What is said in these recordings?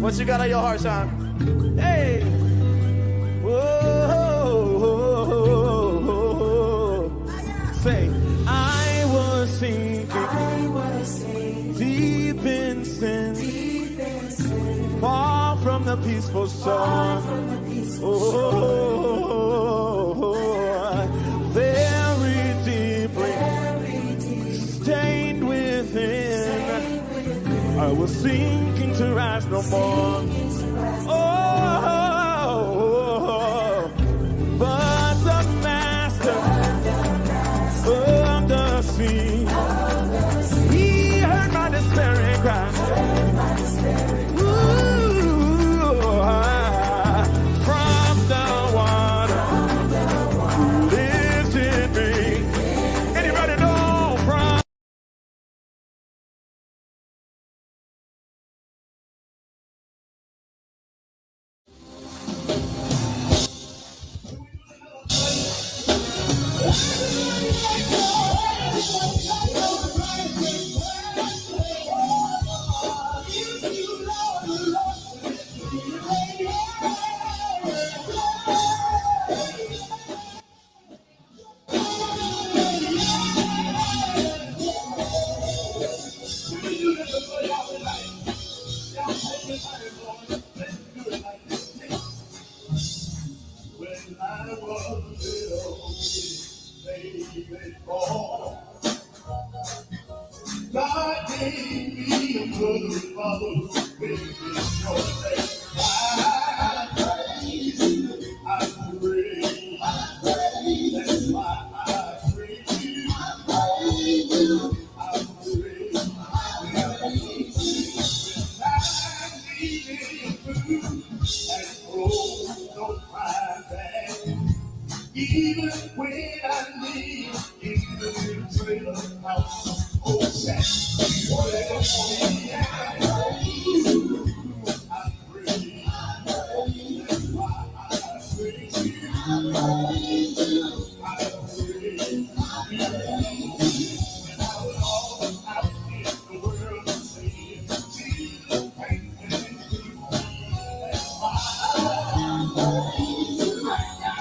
What you got on your heart, Sean? Hey! Whoa! Say, I was sinking deep in sin, far from the peaceful shore. Very deeply stained within. I was sinking to rise no more. But the master of the sea, he heard my despairing cry. From the water, lifted me. Anybody know from? God gave me a good father with his name. I praise you. I praise. That's why I praise you. I praise you. I praise. I need food and don't find that. Even when I need in the trailer house. Oh, that's what I praise you. I praise. That's why I praise you. I praise you. I praise. When I was all out in the world saying, Jesus, thank you. That's why I praise you. I praise.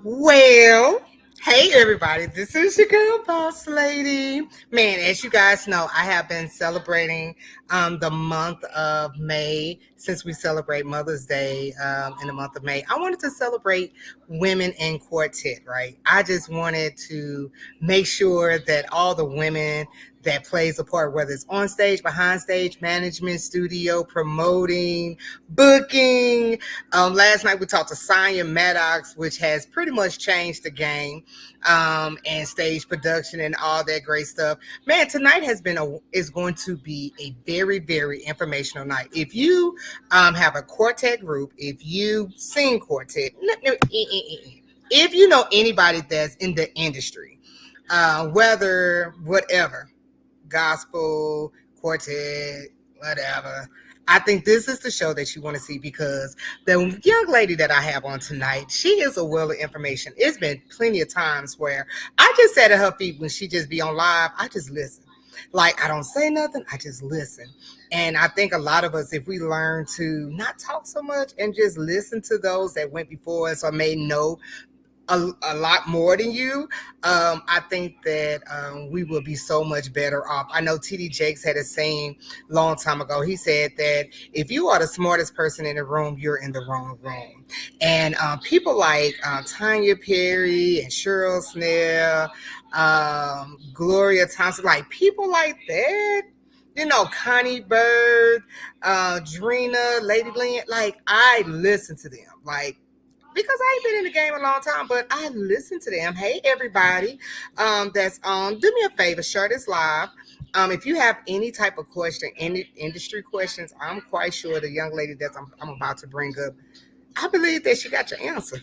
Well, hey everybody, this is your girl Boss Lady. Man, as you guys know, I have been celebrating the month of May since we celebrate Mother's Day in the month of May. I wanted to celebrate women in quartet, right? I just wanted to make sure that all the women that plays a part, whether it's on stage, behind stage, management, studio, promoting, booking, last night we talked to Sonya Maddox, which has pretty much changed the game, and stage production and all that great stuff. Man, tonight is going to be a very very informational night. If you have a quartet group, if you sing quartet, if you know anybody that's in the industry, whether whatever gospel, quartet, whatever. I think this is the show that you want to see because the young lady that I have on tonight, she is a well of information. It's been plenty of times where I just sat at her feet when she just be on live. I just listen. Like I don't say nothing, I just listen. And I think a lot of us, if we learn to not talk so much and just listen to those that went before us or may know a lot more than you, I think that we will be so much better off. I know TD Jakes had a saying long time ago. He said that if you are the smartest person in the room, you're in the wrong room. And people like Tonya Perry and Cheryl Snell, Gloria Thompson, like people like that. You know, Connie Bird, Drina, Lady Lynn, like I listen to them. Like because I ain't been in the game a long time, but I listen to them. Hey, everybody, that's on. Do me a favor, share this live. If you have any type of question, any industry questions, I'm quite sure the young lady that I'm about to bring up, I believe that she got your answer.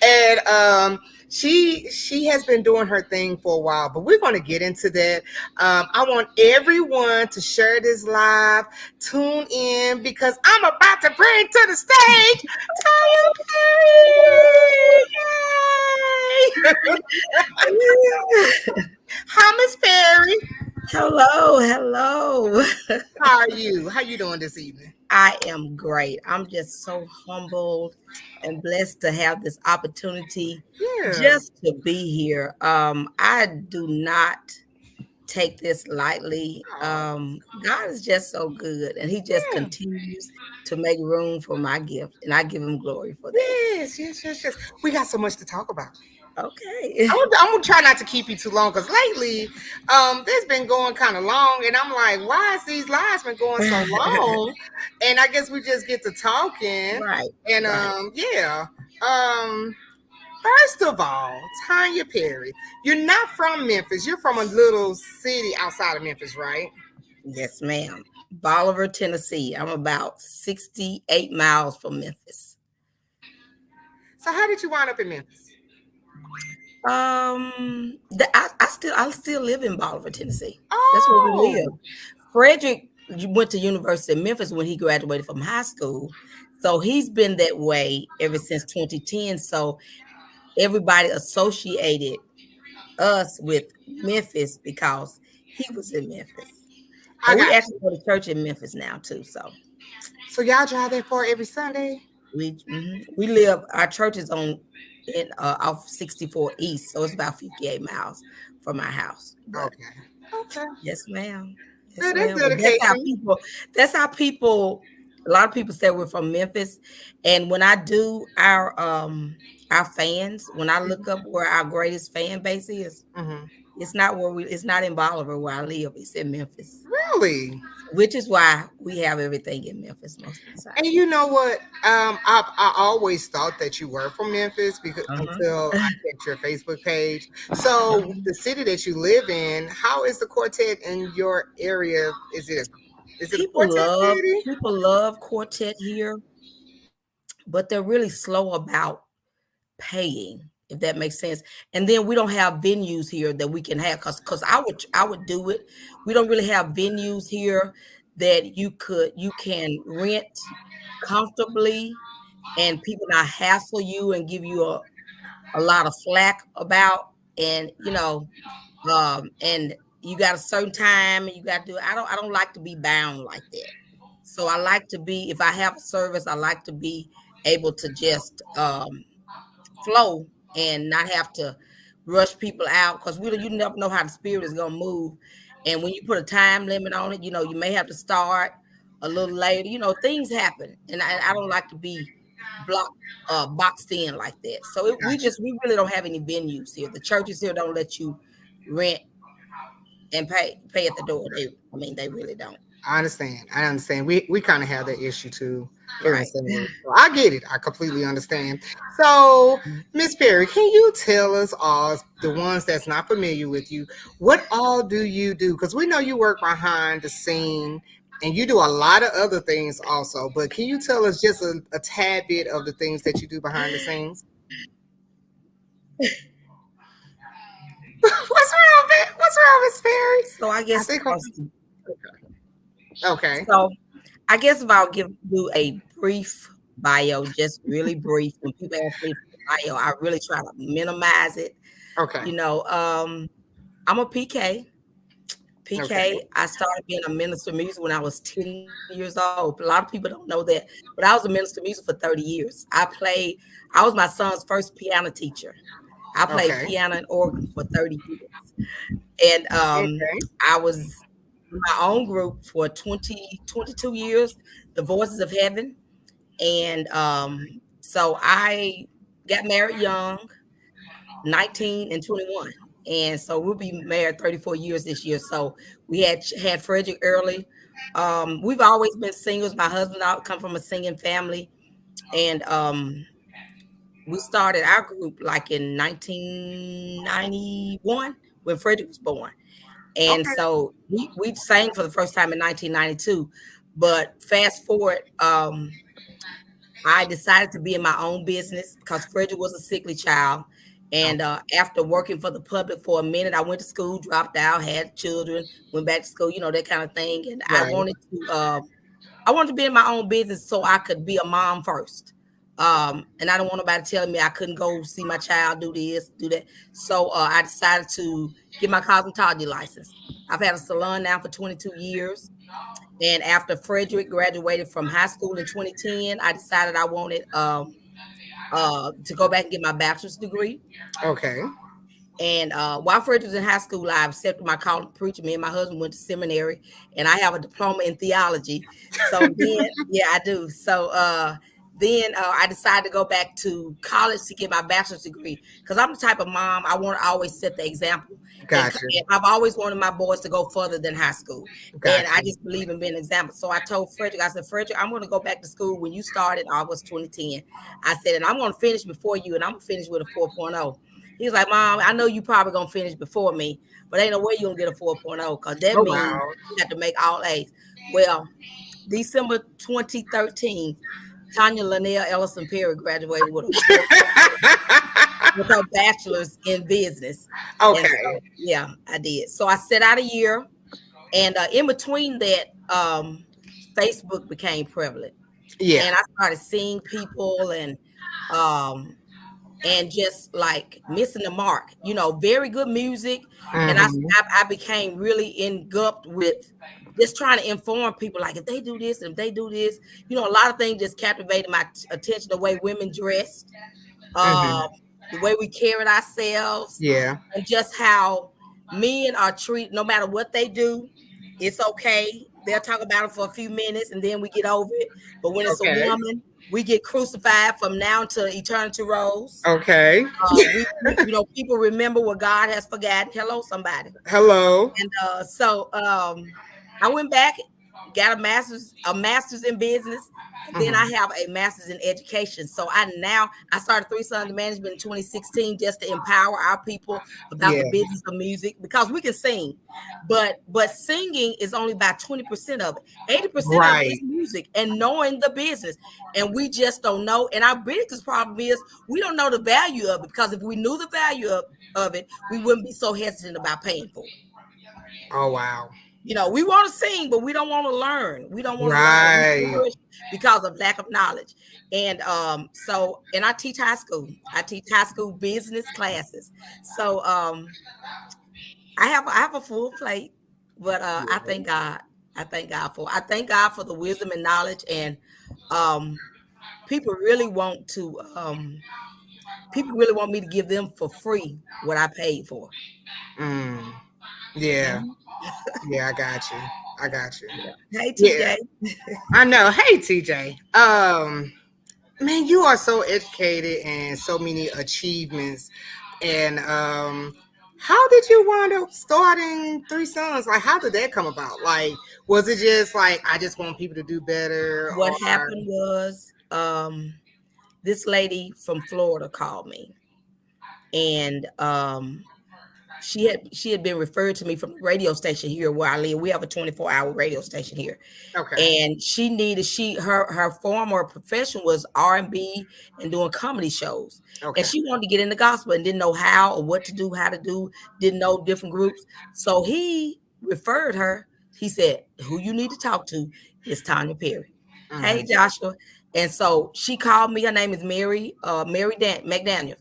And she has been doing her thing for a while, but we're going to get into that. I want everyone to share this live, tune in because I'm about to bring to the stage Tonya Perry. Yay! Hi, Miss Perry. Hello, hello. How are you? How you doing this evening? I am great. I'm just so humbled and blessed to have this opportunity Yeah. just to be here. I do not take this lightly. Oh, God is just so good and he just yeah. continues to make room for my gift and I give him glory for that. Yes, yes, yes, yes. We got so much to talk about. Okay. I'm gonna try not to keep you too long because lately, this been going kind of long, and I'm like, why is these lives been going so long? And I guess we just get to talking, Right, and right. yeah. Um, First of all, Tanya Perry, you're not from Memphis. You're from a little city outside of Memphis, right? Yes, ma'am. Bolivar, Tennessee. I'm about 68 miles from Memphis. So how did you wind up in Memphis? I still live in Bolivar, Tennessee. That's where we live. Oh, Frederick went to University of Memphis when he graduated from high school. So he's been that way ever since 2010. So everybody associated us with Memphis because he was in Memphis. I And we got actually you. go to church in Memphis now too. So So y'all drive that far every Sunday? we live our church is on in off 64 East, so it's about 58 miles from our house. But Okay. Okay. yes, ma'am. Yes, Yeah, that's ma'am. But that's how dedication. people. That's how people. A lot of people say we're from Memphis, and when I do our fans, when I look up where our greatest fan base is, Hmm. it's not where we. It's not in Bolivar where I live. It's in Memphis, Really? which is why we have everything in Memphis most of the And time. you know what? I always thought that you were from Memphis because Uh-huh. until I checked your Facebook page. So Uh-huh. the city that you live in, how is the quartet in your area? Is it a quartet city? People love Quartet here, but they're really slow about paying, if that makes sense. And then we don't have venues here that we can have because I would do it. We don't really have venues here that you can rent comfortably and people not hassle you and give you a lot of flack about and and you got a certain time and you got to do I don't like to be bound like that. So I like to be if I have a service, I like to be able to just flow and not have to rush people out because you never know how the spirit is gonna move. And when you put a time limit on it, you may have to start a little later. Things happen, and I don't like to be blocked boxed in like that. So Gotcha. we really don't have any venues here. The churches here don't let you rent and pay at the door. They really don't. I understand. I understand. We kind of have that issue too here in Right. St. Louis. So I get it. I completely understand. So, Miss Perry, can you tell us all, the ones that's not familiar with you, what all do you do? Because we know you work behind the scene and you do a lot of other things also. But can you tell us just a tad bit of the things that you do behind the scenes? What's wrong, What's wrong, Miss Perry? So I I guess think okay. so. I guess if I'll give you a brief bio, just really brief. When people ask me for bio, I really try to minimize it. Okay. You know, um, I'm a PK. PK, I started being a minister of music when I was 10 years old. A lot of people don't know that, but I was a minister of music for 30 years. I was my son's first piano teacher. I played Okay. piano and organ for 30 years. And Okay. I was in my own group for 22 years, the Voices of Heaven. And so I got married young, 19 and 21. And so we'll be married 34 years this year. So we had Frederick early. We've always been singers. My husband and I come from a singing family. And we started our group like in 1991 when Frederick was born. And Okay. so we sang for the first time in 1992. But fast forward, I decided to be in my own business because Frederick was a sickly child. And after working for the public for a minute, I went to school, dropped out, had children, went back to school, that kind of thing. And Right. I wanted to be in my own business so I could be a mom first. And I don't want nobody telling me I couldn't go see my child do this, do that. So I decided to get my cosmetology license. I've had a salon now for 22 years. And after Frederick graduated from high school in 2010, I decided I wanted to go back and get my bachelor's degree. Okay. And while Fred was in high school, I accepted my call to preach. Me and my husband went to seminary, and I have a diploma in theology. So then, yeah, I do. So then I decided to go back to college to get my bachelor's degree because I'm the type of mom I want to always set the example. Gotcha. And I've always wanted my boys to go further than high school. And I Gotcha. just believe in being an example. So I told Frederick, I said, Frederick, I'm going to go back to school when you started August 2010. I said, and I'm going to finish before you, and I'm going to finish with a 4.0. He was like, Mom, I know you probably going to finish before me, but ain't no way you're going to get a 4.0 because that Oh means wow. you have to make all A's. Well, December 2013, Tonya Ellison Perry graduated with a 4.0 with her bachelor's in business. And Okay. so, yeah, I did. So I set out a year. And in between that, Facebook became prevalent. Yeah. And I started seeing people um, and just like missing the mark, very good music. And Hmm. I became really engulfed with just trying to inform people, like if they do this, and if they do this, a lot of things just captivated my attention, the way women dressed, um, Hmm. the way we carried ourselves, Yeah. and just how men are treated no matter what they do. It's okay. They'll talk about it for a few minutes and then we get over it. But when it's a Okay. woman, we get crucified from now to eternity rose. Okay. People remember what God has forgotten. Hello, somebody. Hello. And so I went back, got a master's in business, and then I Hmm. have a master's in education. So I started Three Sons of Management in 2016 just to empower our people about Yeah. the business of music because we can sing, but singing is only about 20% of it. 80% of it is Right. music and knowing the business, and we just don't know. And our biggest problem is we don't know the value of it because if we knew the value of it, we wouldn't be so hesitant about paying for it. Oh wow. We want to sing, but we don't want to learn. We don't want to learn. We Right. push because of lack of knowledge. And and I teach high school. I teach high school business classes. So I have a full plate, but I thank God. I thank God for the wisdom and knowledge. And um people really want to people really want me to give them for free what I paid for. Mm. Yeah. Mhm. Yeah. I got you. I got you. Yeah. Hey Yeah. TJ. I know. Hey, TJ. Man, you are so educated and so many achievements. And how did you wind up starting Three Sons? Like, how did that come about? Like, was it just like I just want people to do better, What or happened was this lady from Florida called me, and she had been referred to me from the radio station here where I live. We have a 24-hour radio station here, okay, and her former profession was R&B and doing comedy shows, and okay, she wanted to get in the gospel and didn't know how or what to do, how to do, didn't know different groups. So he referred her. He said, "Who you need to talk to is Tonya Perry." Hey, mm, Joshua. And so she called me. Her name is Mary McDaniel.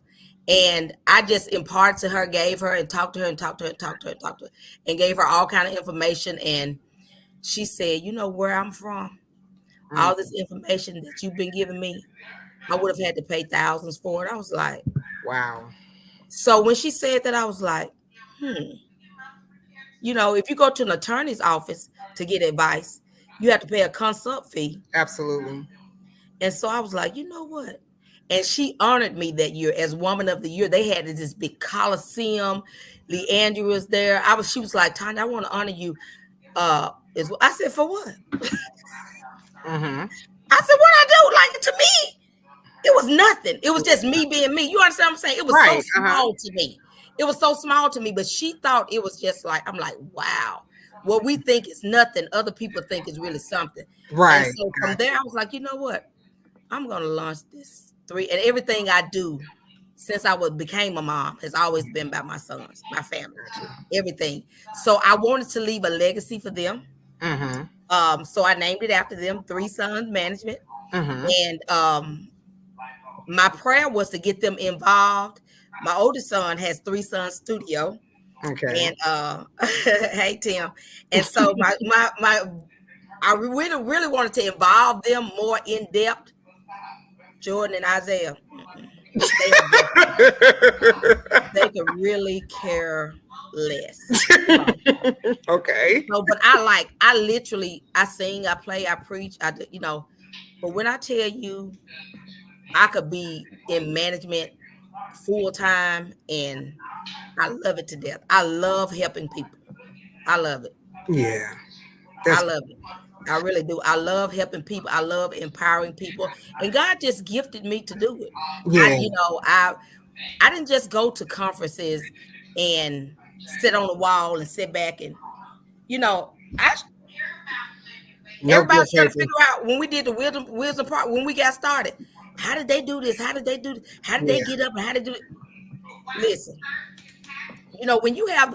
And I just imparted to her, gave her and talked to her and talked to her and talked to her and talked to her and gave her all kind of information. And she said, you know where I'm from? Mm. All this information that you've been giving me, I would have had to pay thousands for it. I was like, Wow. so when she said that, I was like, you know, if you go to an attorney's office to get advice, you have to pay a consult fee. Absolutely. And so I was like, you know what? And she honored me that year as Woman of the Year. They had this big coliseum. Leandra was there. She was like, Tonya, I want to honor you. I said, for what? Mm-hmm. I said, what I do? Like, to me, it was nothing. It was just me being me. You understand what I'm saying? It was so Right. small to me. It was so small to me, but she thought it was just like, I'm like, wow. What we think is nothing, other people think is really something. And Right. so from there, I was like, you know what? I'm going to launch this and everything I do since became a mom has always been about my sons, my family, everything. So I wanted to leave a legacy for them. Mm-hmm. So I named it after them, Three Sons Management. Mm-hmm. And my prayer was to get them involved. My oldest son has Three Sons Studio. Okay. And hey Tim. And so I really wanted to involve them more in depth. Jordan and Isaiah, they could really care less. Okay. So, but I literally, I sing, I play, I preach, you know. But when I tell you, I could be in management full time, and I love it to death. I love helping people. I love it. Yeah. I That's love it. I really do. I love helping people. I love empowering people, and God just gifted me to do it. yeah. I didn't just go to conferences and sit on the wall and sit back and, you know, No everybody's gift trying to paper. figure out when we did the wisdom part, when we got started, how did they do this? How did they do this? How did they Yeah. get up and how did they do it? Listen, you know, when you have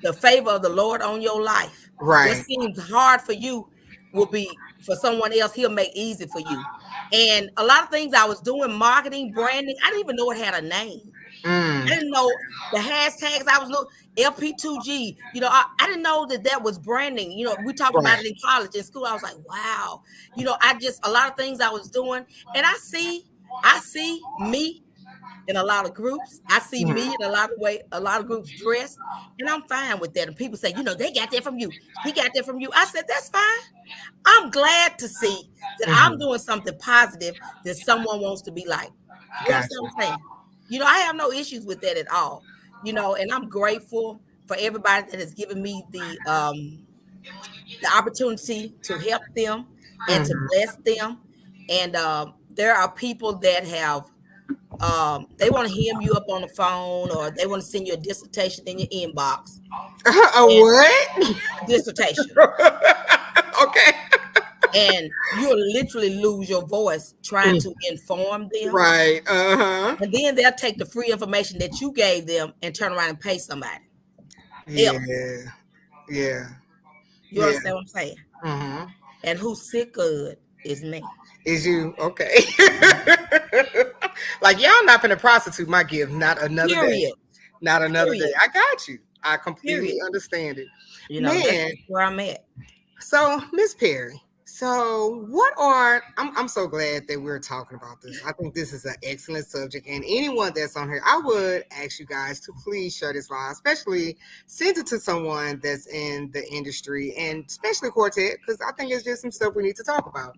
the favor of the Lord on your life, what Right. seems hard for you will be for someone else, he'll make easy for you. And a lot of things I was doing, marketing, branding, I didn't even know it had a name. I Mm. didn't know the hashtags I was looking, LP2G, you know, I didn't know that was branding. You know, we talked about Right. it in college and school. I was like, wow, you know, a lot of things I was doing. And I see me in a lot of groups. I see Mhm. me in a lot of groups dressed, and I'm fine with that. And people say, you know, they got that from you. She got that from you. I said, that's fine. I'm glad to see that I'm Mhm. doing something positive that someone wants to be like. You Gotcha. understand what I'm saying? You know, I have no issues with that at all. You know, and I'm grateful for everybody that has given me the opportunity to help them and to Mhm. bless them. And there are people that have they want to hem you up on the phone, or they want to send you a dissertation in your inbox. A And what? dissertation. Okay. And you'll literally lose your voice trying Mm. to inform them. Right. Uh-huh. And then they'll take the free information that you gave them and turn around and pay somebody else. Yeah. Yeah. You Yeah. understand what I'm saying? Mm-hmm. And who's sick good is me. Is you okay? Like y'all not gonna prostitute my gift. Not another day. Period. Not another day. Period. I got you. I completely Period. understand it. You know, that's Man, just where I'm at. so Miss Perry, so what are I'm so glad that we're talking about this. I think this is an excellent subject. And anyone that's on here, I would ask you guys to please share this live, especially send it to someone that's in the industry and especially Quartet, because I think it's just some stuff we need to talk about.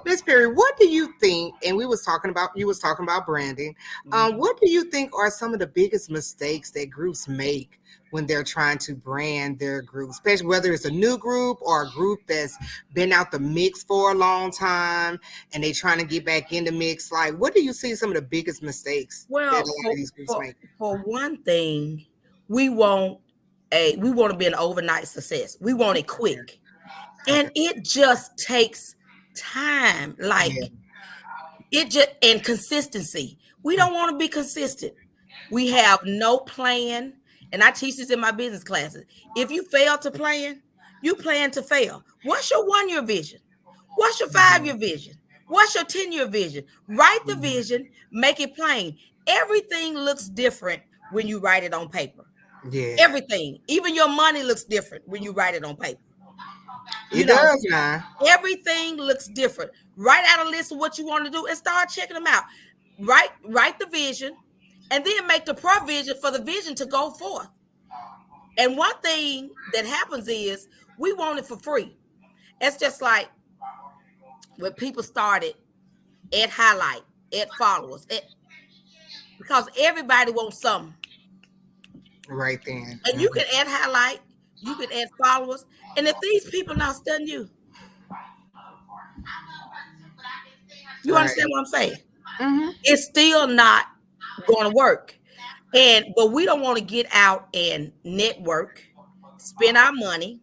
Miss Perry, what do you think? And you was talking about branding. What do you think are some of the biggest mistakes that groups make when they're trying to brand their group, especially whether it's a new group or a group that's been out the mix for a long time and they trying to get back in the mix? Like, what do you see some of the biggest mistakes that a Well, lot of these groups make? for one thing, we want we want to be an overnight success. We want it quick. Okay. And it just takes time. Yeah. Like it just and consistency. We don't want to be consistent. We have no plan. And I teach this in my business classes. If you fail to plan, you plan to fail. What's your 1-year vision? What's your 5-year vision? What's your 10-year vision? Write the vision, make it plain. Everything looks different when you write it on paper. Yeah. Everything, even your money looks different when you write it on paper. You It know, does now. everything looks different. Write out a list of what you want to do and start checking them out. Write the vision and then make the provision for the vision to go forth. And one thing that happens is we want it for free. It's just like when people started at highlight, at followers, because everybody wants something. Right then. And you can add highlight, you can add followers. And if these people not studying you, you Right. understand what I'm saying? Mm-hmm. It's still not going to work. But we don't want to get out and network, spend our money.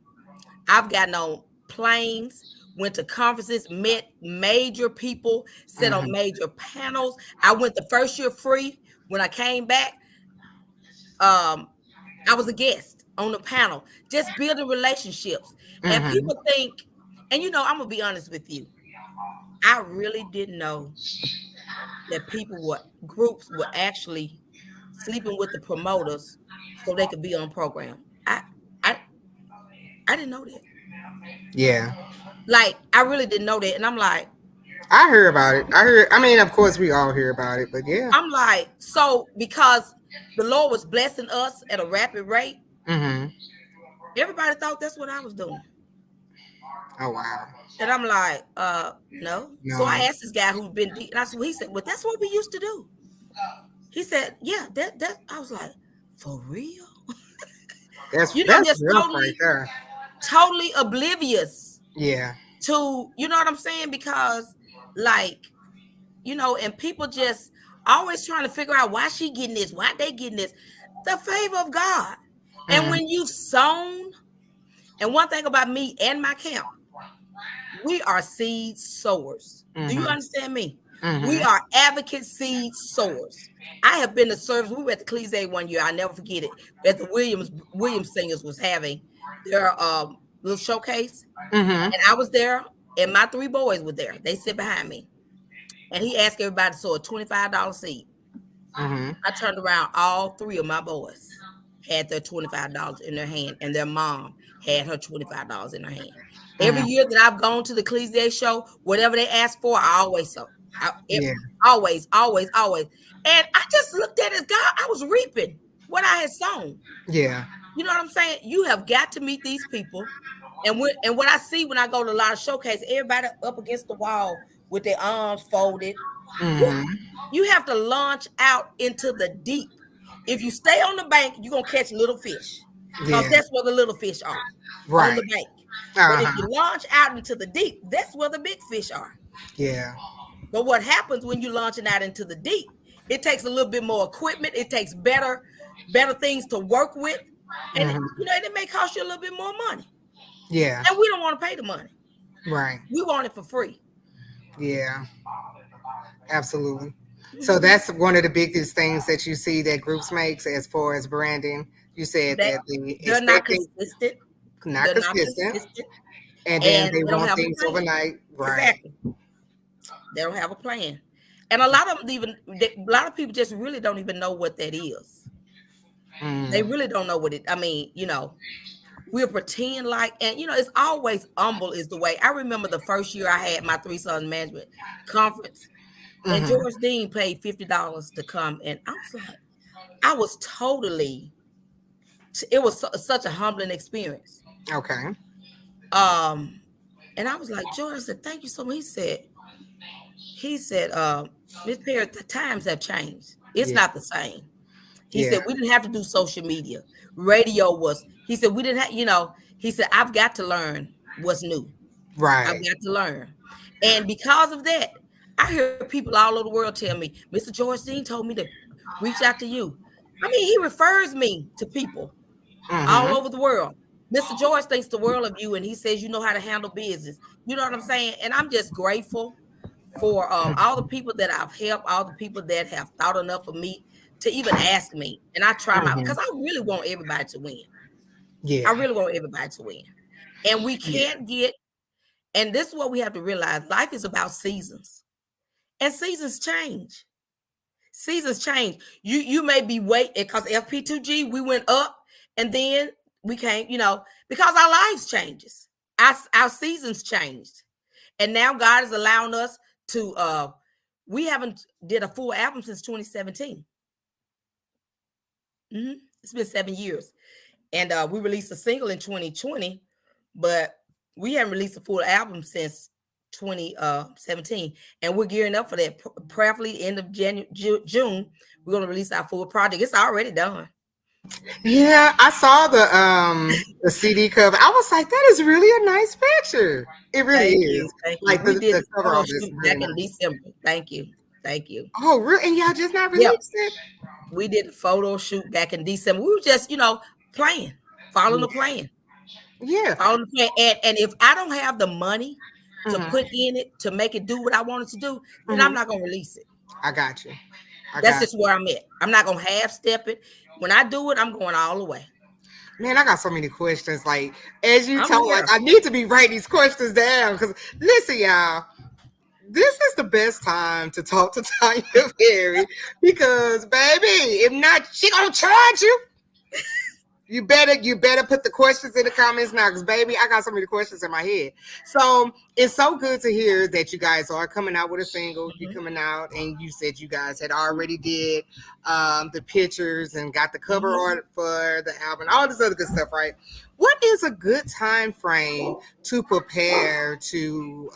I've gotten on planes, went to conferences, met major people, sat on major panels. I went the first year free. When I came back, I was a guest on the panel, just building relationships. And Mm-hmm. people think, and I'm gonna be honest with you, I really didn't know that groups were actually sleeping with the promoters so they could be on program. I I didn't know that. Yeah. Like I really didn't know that. And I heard about it. I mean, of course we all hear about it, but yeah. I'm like, so because the Lord was blessing us at a rapid rate, Mm-hmm. everybody thought that's what I was doing. Oh wow. And I'm like, no. So I No. asked this guy who's been deep, and he said, well, that's what we used to do. He said, yeah, that I was like, for real? That's Just rough right there. totally oblivious Yeah. to, you know what I'm saying? Because like, and people just always trying to figure out why she getting this, why they getting this. The favor of God. And Mm-hmm. when you've sown, and one thing about me and my camp, we are seed sowers. Do you Mm-hmm. understand me? We Mm-hmm. are advocate seed sowers. I have been to service. We were at the Clisée one year. I never forget it. At the Williams singers was having their little showcase, Mm-hmm. and I was there, and my 3 boys were there. They sit behind me, and he asked everybody to sow a $25 seed. Mm-hmm. I turned around, all 3 of my boys had their $25 in their hand, and their mom had her $25 in her hand. Every Mm-hmm. year that I've gone to the Clisée show, whatever they ask for, I always sow. Yeah. Always, always, always. And I just looked at it, God, I was reaping what I had sown. Yeah. You know what I'm saying? You have got to meet these people. And what I see when I go to a lot of showcases, everybody up against the wall with their arms folded. Mm-hmm. You have to launch out into the deep. If you stay on the bank, you're going to catch little fish, because Yeah. that's where the little fish are, on Right. the bank. But if Uh-huh. you launch out into the deep, that's where the big fish are. Yeah. But what happens when you're launching out into the deep, it takes a little bit more equipment. It takes better things to work with. And, Mm-hmm. it may cost you a little bit more money. Yeah. And we don't want to pay the money. Right. We want it for free. Yeah. Absolutely. So that's one of the biggest things that you see that groups makes as far as branding. You said that they They're not expecting consistent. not They're not consistent, consistent. and then And they they don't want have a things plan. overnight. Right. Exactly. They don't have a plan. And a lot of people just really don't even know what that is. They Mm. really don't know what it, we'll pretend like, and it's always humble is the way. I remember the first year I had my 3 Sons Management Conference, and Mm-hmm. George Dean paid $50 to come. And I was like, I was totally, it was such a humbling experience. Okay. And I was like, George, I said, thank you so much. He said, Miss Perry, the times have changed. It's Yeah. not the same. He Yeah. said, we didn't have to do social media. Radio was, he said, we didn't have, he said, I've got to learn what's new. I've Right. got to learn. And because of that, I hear people all over the world tell me, Mr. George Dean told me to reach out to you. I mean, he refers me to people all Mm-hmm. over the world. Mr. George thinks the world of you, and he says you know how to handle business. You know what I'm saying? And I'm just grateful for all the people that I've helped, all the people that have thought enough of me to even ask me. And I try Mm-hmm. because I really want everybody to win. I Yeah. really want everybody to win. And we Yeah. can't get, and this is what we have to realize, life is about seasons. And seasons change. Seasons change. You may be waiting because FP2G we went up and then we came, because our lives changes. Our seasons changed. And now God is allowing us to we haven't did a full album since 2017. It's been 7 years. And we released a single in 2020, but we haven't released a full album since 2017. And we're gearing up for that. Prayerfully, end of June, we're going to release our full project. It's already done. Yeah, I saw the CD cover. I was like, that is really a nice picture. It really is. Thank you. Like We did the cover photo of this shoot really back in nice. December. Thank you. Oh, really? And y'all just not Yep. released it? We did a photo shoot back in December. We were just, playing, following the plan. Yeah. Following the plan. And if I don't have the money to put in it to make it do what I wanted to do, then I'm not going to release it. I got you. That's just where I'm at. I'm not going to half step it. When I do it, I'm going all the way. Man, I got so many questions. Like, as you I'm talk, here. like, I need to be writing these questions down. Because, listen, y'all, this is the best time to talk to Tonya Perry. Because, baby, if not, she gonna charge you. You better put the questions in the comments now, because baby, I got so many questions in my head. So it's so good to hear that you guys are coming out with a single. You're coming out, and you said you guys had already did the pictures and got the cover art for the album, all this other good stuff, right? What is a good time frame to prepare to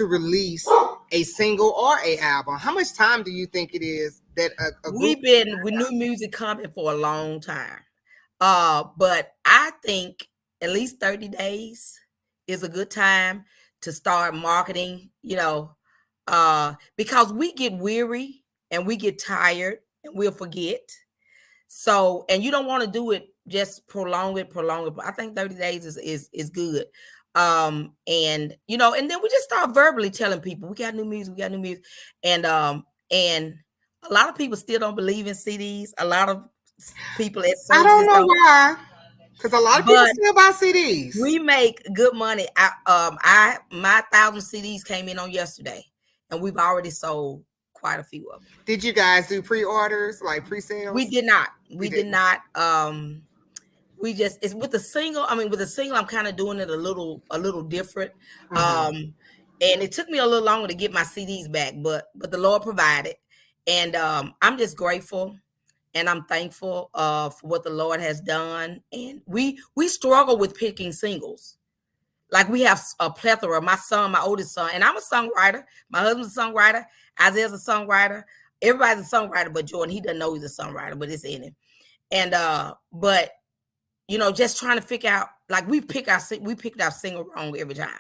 release a single or a album? How much time do you think it is that a group? We've been with new music coming for a long time. But I think at least 30 days is a good time to start marketing, because we get weary and we get tired and we'll forget. So, and you don't want to do it, just prolong it. I think 30 days is good. And and then we just start verbally telling people we got new music. And a lot of people still don't believe in CDs. A lot of people at I don't know why, because a lot of people still buy CDs. We make good money. My 1,000 CDs came in on yesterday, and we've already sold quite a few of them. Did you guys do pre-orders, like pre-sales? We did not. We did not. We just, it's with the single. I mean, with the single, I'm kind of doing it a little different. And it took me a little longer to get my CDs back, but the Lord provided, and I'm just grateful. And I'm thankful for what the Lord has done. And we struggle with picking singles. Like, we have a plethora. My oldest son, and I'm a songwriter. My husband's a songwriter. Isaiah's a songwriter. Everybody's a songwriter, but Jordan, he doesn't know he's a songwriter, but it's in him. And but just trying to figure out, like, we picked our single wrong every time.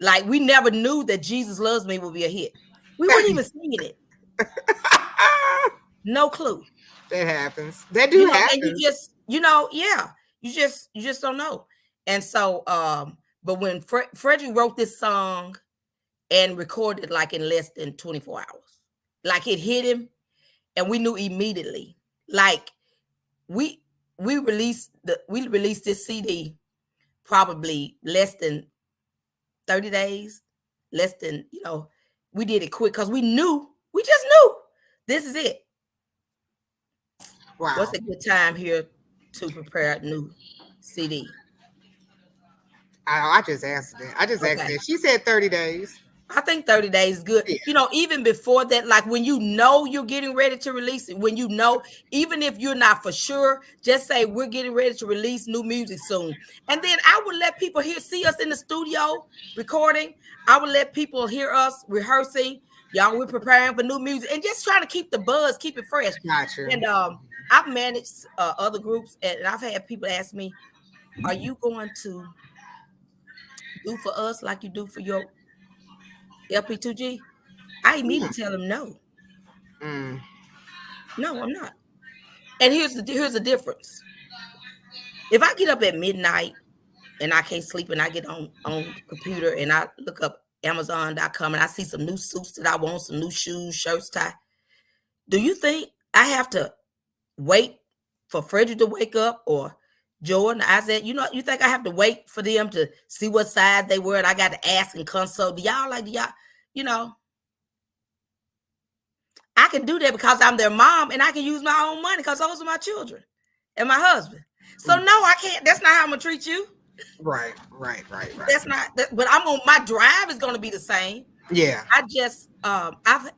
Like, we never knew that Jesus Loves Me would be a hit. We weren't even singing it. No clue. That happens. That do happen. And you just, you just don't know. And so, but when Frederick wrote this song and recorded like in less than 24 hours, like it hit him, and we knew immediately. Like we released this CD probably less than 30 days, less than, we did it quick because we just knew this is it. Wow. What's a good time here to prepare a new CD? I just answered it. Asked it. She said 30 days. I think 30 days is good. Yeah. Even before that, like when you're getting ready to release it, even if you're not for sure, just say we're getting ready to release new music soon. And then I would let people see us in the studio recording. I would let people hear us rehearsing. Y'all, we're preparing for new music and just trying to keep the buzz, keep it fresh. Gotcha. And I've managed other groups, and I've had people ask me, are you going to do for us like you do for your LP2G? I immediately tell them no. No, I'm not. And here's the difference. If I get up at midnight and I can't sleep and I get on the computer and I look up Amazon.com and I see some new suits that I want, some new shoes, shirts, tie, do you think I have to wait for Frederick to wake up or Jordan, Isaiah? You think I have to wait for them to see what size they were and I got to ask and consult? I I can do that because I'm their mom, and I can use my own money because those are my children and my husband. So no, I can't. That's not how I'm gonna treat you. Right. That's not. But I'm on. My drive is gonna be the same. Yeah. I just I've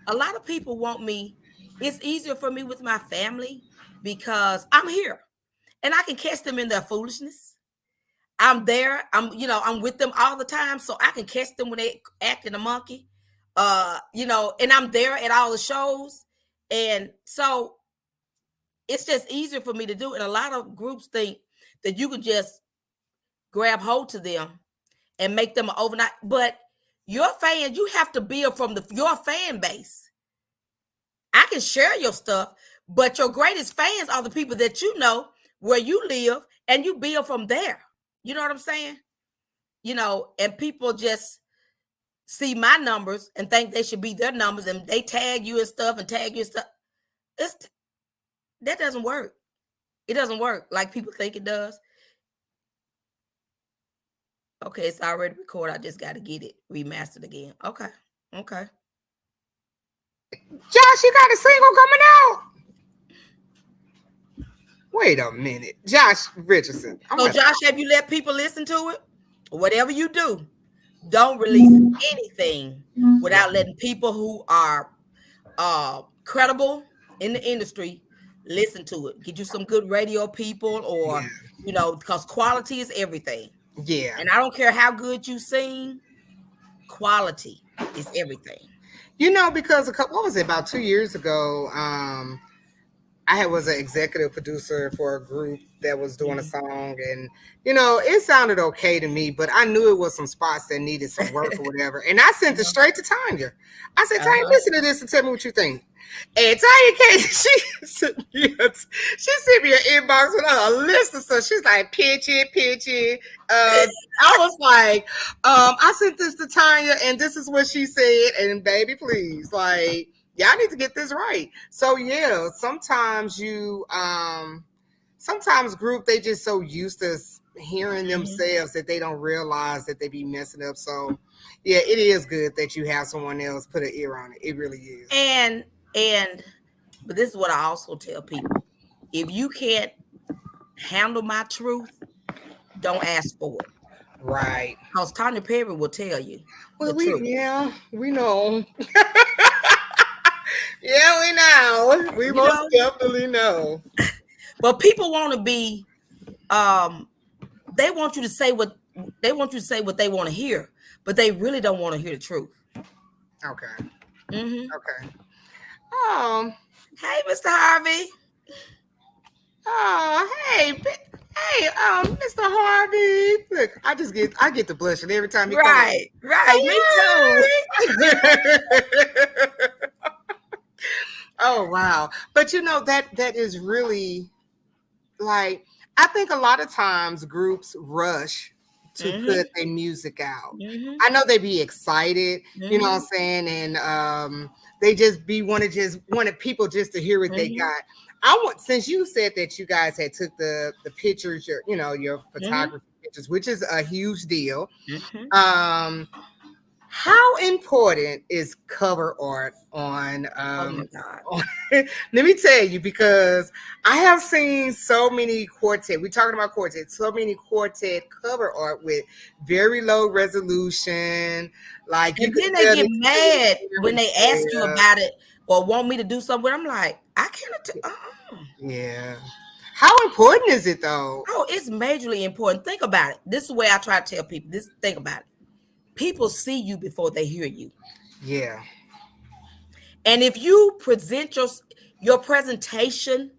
a lot of people want me. It's easier for me with my family because I'm here and I can catch them in their foolishness. I'm there. I'm with them all the time, so I can catch them when they acting a monkey. And I'm there at all the shows, and so it's just easier for me to do. And a lot of groups think that you can just grab hold to them and make them an overnight. But your fans, you have to build from your fan base. I can share your stuff, but your greatest fans are the people that you know where you live, and you build from there. You know what I'm saying? And people just see my numbers and think they should be their numbers, and they tag you and stuff and tag you and stuff. That doesn't work. It doesn't work like people think it does. Okay, it's already recorded. I just got to get it remastered again. Okay. Josh, you got a single coming out? Wait a minute. Josh Richardson. So Josh, have you let people listen to it? Whatever you do, don't release anything without letting people who are credible in the industry listen to it. Get you some good radio people, or because quality is everything. Yeah. And I don't care how good you sing, quality is everything. Because about 2 years ago, I was an executive producer for a group that was doing a song, and it sounded okay to me, but I knew it was some spots that needed some work or whatever. And I sent it straight to Tonya. I said, Tonya, listen to this and tell me what you think. And Tonya came, she sent me an inbox with a list of stuff. She's like, pitch it. I was like, I sent this to Tonya, and this is what she said. And baby, please, like, y'all need to get this right. So yeah, sometimes sometimes group, they just so used to hearing themselves that they don't realize that they be messing up. So yeah, it is good that you have someone else put an ear on it. It really is. But this is what I also tell people: if you can't handle my truth, don't ask for it. Right. Because Tonya Perry will tell you. Well, we know. Yeah, we know. We most definitely know. But people want to be, they want you to say what they want to hear, but they really don't want to hear the truth. Okay. Okay. Hey, Mr. Harvey. Hey, Mr. Harvey. Look, I get the blushing every time you come. Right. Me too. Oh wow! But that is really, like, I think a lot of times groups rush to put their music out. I know they be excited, you know what I'm saying, and they just wanted people just to hear what they got. Since you said that you guys had took the pictures, your photography pictures, which is a huge deal. How important is cover art on? Oh my God. Let me tell you, because I have seen so many Quartet. We're talking about Quartet. So many Quartet cover art with very low resolution. Like, and then they get mad when they ask you about it or want me to do something. I'm like, I can't. Yeah. How important is it though? Oh, it's majorly important. Think about it. This is the way I try to tell people. Think about it. People see you before they hear you. Yeah. And if you present your presentation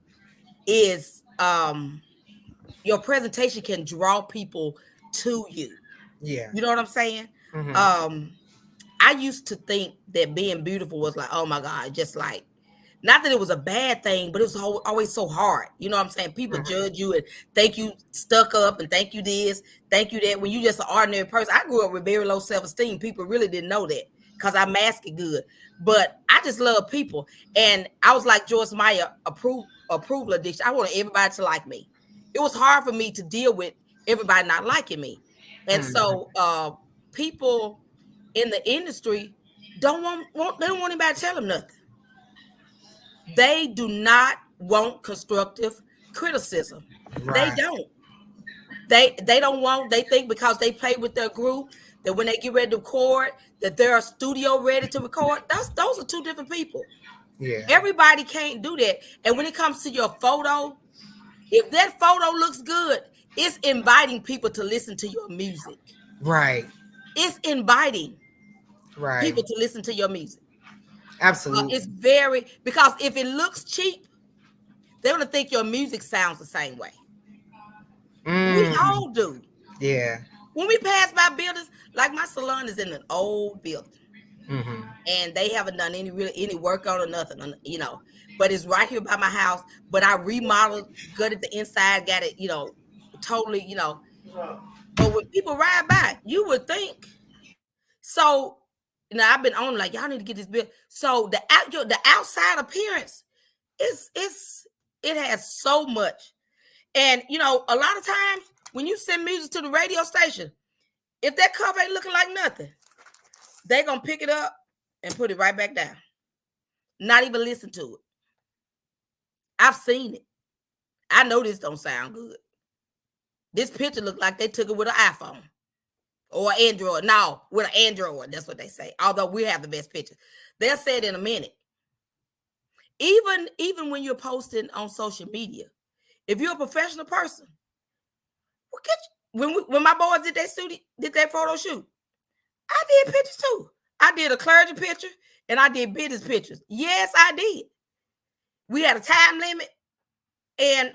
is your presentation can draw people to you. Yeah. You know what I'm saying? I used to think that being beautiful was like, oh my God, just like, not that it was a bad thing, but it was always so hard. You know what I'm saying? People judge you and think you stuck up and think you this, think you that, when you just an ordinary person. I grew up with very low self-esteem. People really didn't know that because I mask it good. But I just love people. And I was like Joyce Meyer, approval addiction. I wanted everybody to like me. It was hard for me to deal with everybody not liking me. And so people in the industry don't want anybody to tell them nothing. They do not want constructive criticism. They Right. don't. They don't want. They think because they play with their group that when they get ready to record, that they're a studio ready to record. Those are two different people. Yeah. Everybody can't do that. And when it comes to your photo, if that photo looks good, it's inviting people to listen to your music. Right. It's inviting Right. people to listen to your music. It's Absolutely. very, because if it looks cheap, they're gonna think your music sounds the same way. We Mm. all do. Yeah. When we pass by buildings, like my salon is in an old building, Hmm. and they haven't done any work on or nothing, But it's right here by my house. But I remodeled, gutted the inside, got it, totally, But when people ride by, you would think. So now I've been on like y'all need to get this bill. So the outside appearance it has so much. And a lot of times when you send music to the radio station, if that cover ain't looking like nothing, they gonna pick it up and put it right back down. Not even listen to it. I've seen it. I know this don't sound good. This picture look like they took it with an iPhone or Android. No, with an Android. That's what they say. Although we have the best picture. They'll say it in a minute. Even when you're posting on social media, if you're a professional person, when my boys did that photo shoot, I did pictures too. I did a clergy picture and I did business pictures. Yes, I did. We had a time limit, and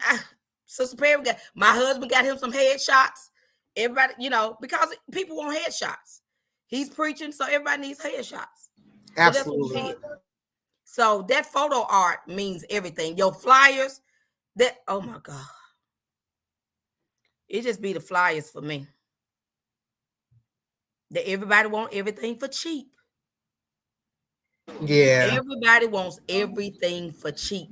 Sister Perry my husband got him some headshots. Everybody, because people want headshots. He's preaching, so everybody needs headshots. So that's what we Absolutely. did. So that photo art means everything. Your flyers, oh my God. It just be the flyers for me. That everybody want everything for cheap. Yeah. Everybody wants everything for cheap.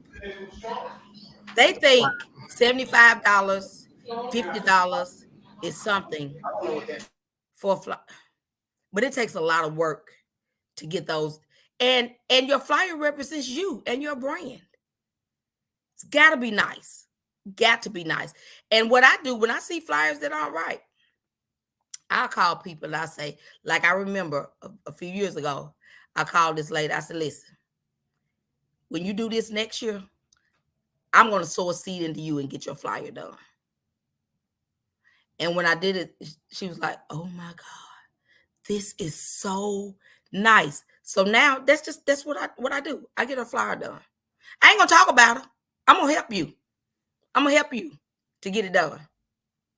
They think $75, $50 is something for a fly. But it takes a lot of work to get those. And your flyer represents you and your brand. It's got to be nice. Got to be nice. And what I do when I see flyers that aren't right, I call people and I say, like I remember a few years ago, I called this lady. I said, listen, when you do this next year, I'm going to sow a seed into you and get your flyer done. And when I did it, she was like, oh my God, this is so nice. So now that's what I do. I get her flyer done. I ain't gonna talk about her. I'm gonna help you. I'm gonna help you to get it done.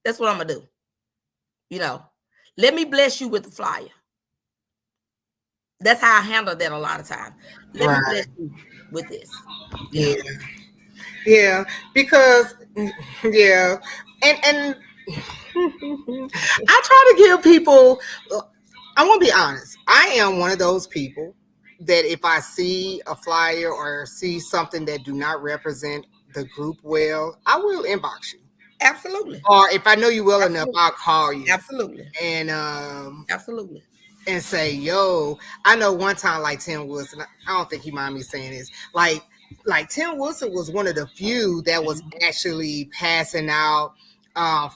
That's what I'm gonna do. Let me bless you with the flyer. That's how I handle that a lot of times. Let me bless Right. you with this. Yeah. Yeah. Because yeah. And I try to give people, I want to be honest. I am one of those people that if I see a flyer or see something that do not represent the group well, I will inbox you. Absolutely. Or if I know you well enough, Absolutely. I'll call you Absolutely. and Absolutely. say, yo, I know one time like Tim Wilson, I don't think he mind me saying this, like Tim Wilson was one of the few that was Mhm. actually passing out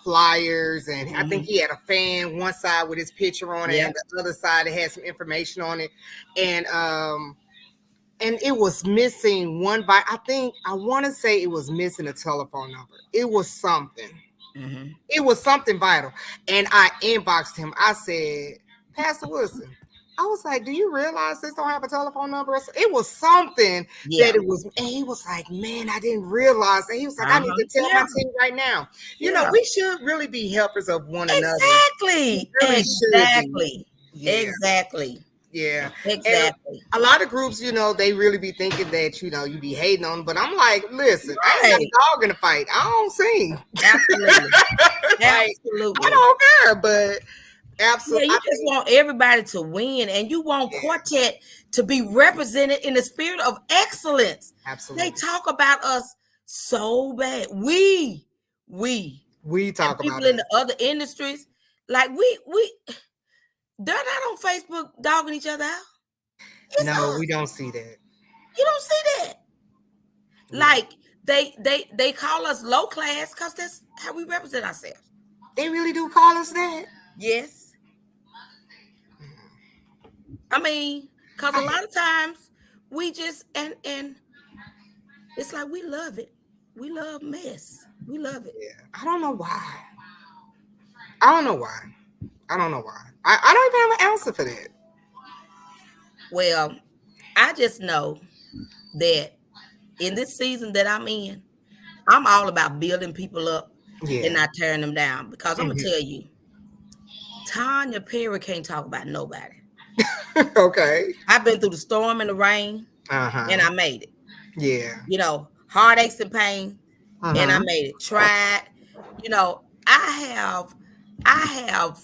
flyers, and I think Mhm. he had a fan one side with his picture on it, Yep. and the other side it had some information on it, and it was missing one by I want to say it was missing a telephone number. It was something. Mhm. It was something vital. And I inboxed him. I said, Pastor Wilson, I was like, do you realize this don't have a telephone number? It was something Yeah. that it was. And he was like, man, I didn't realize. And he was like, I need Uh-huh. to tell my Yeah. team right now. Yeah. We should really be helpers of one another. We Exactly. really should be. Exactly. Yeah. Exactly. Yeah. And Exactly. a lot of groups, they really be thinking that, you be hating on them. But I'm like, listen, I ain't got a Right. dog in the fight. I don't sing. Absolutely. Like, I Absolutely. don't care. But Yeah, absolutely, you I just think, want everybody to win, and you want yeah, Quartet to be represented in the spirit of excellence. They absolutely. talk about us so bad. We, We and talk about people in us. the other industries, like they're not on Facebook dogging each other out. It's No, we us. don't see that. You don't see that. Yeah. Like they call us low class because that's how we represent ourselves. They really do call us that. Yes. I mean, because a I, lot of times we just and it's like we love it. We love mess. We love it. yeah. I don't know why. I don't know why. I don't know why. I don't even have an answer for that. Well, I just know that in this season that I'm in, I'm all about building people up and Yeah. not tearing them down. Because I'm gonna Hmm. tell you, Tonya Perry can't talk about nobody. Okay. I've been through the storm and the rain, Uh and huh. I made it. Yeah. Heartaches and pain, and I Uh-huh. made it. Tried. You know, I have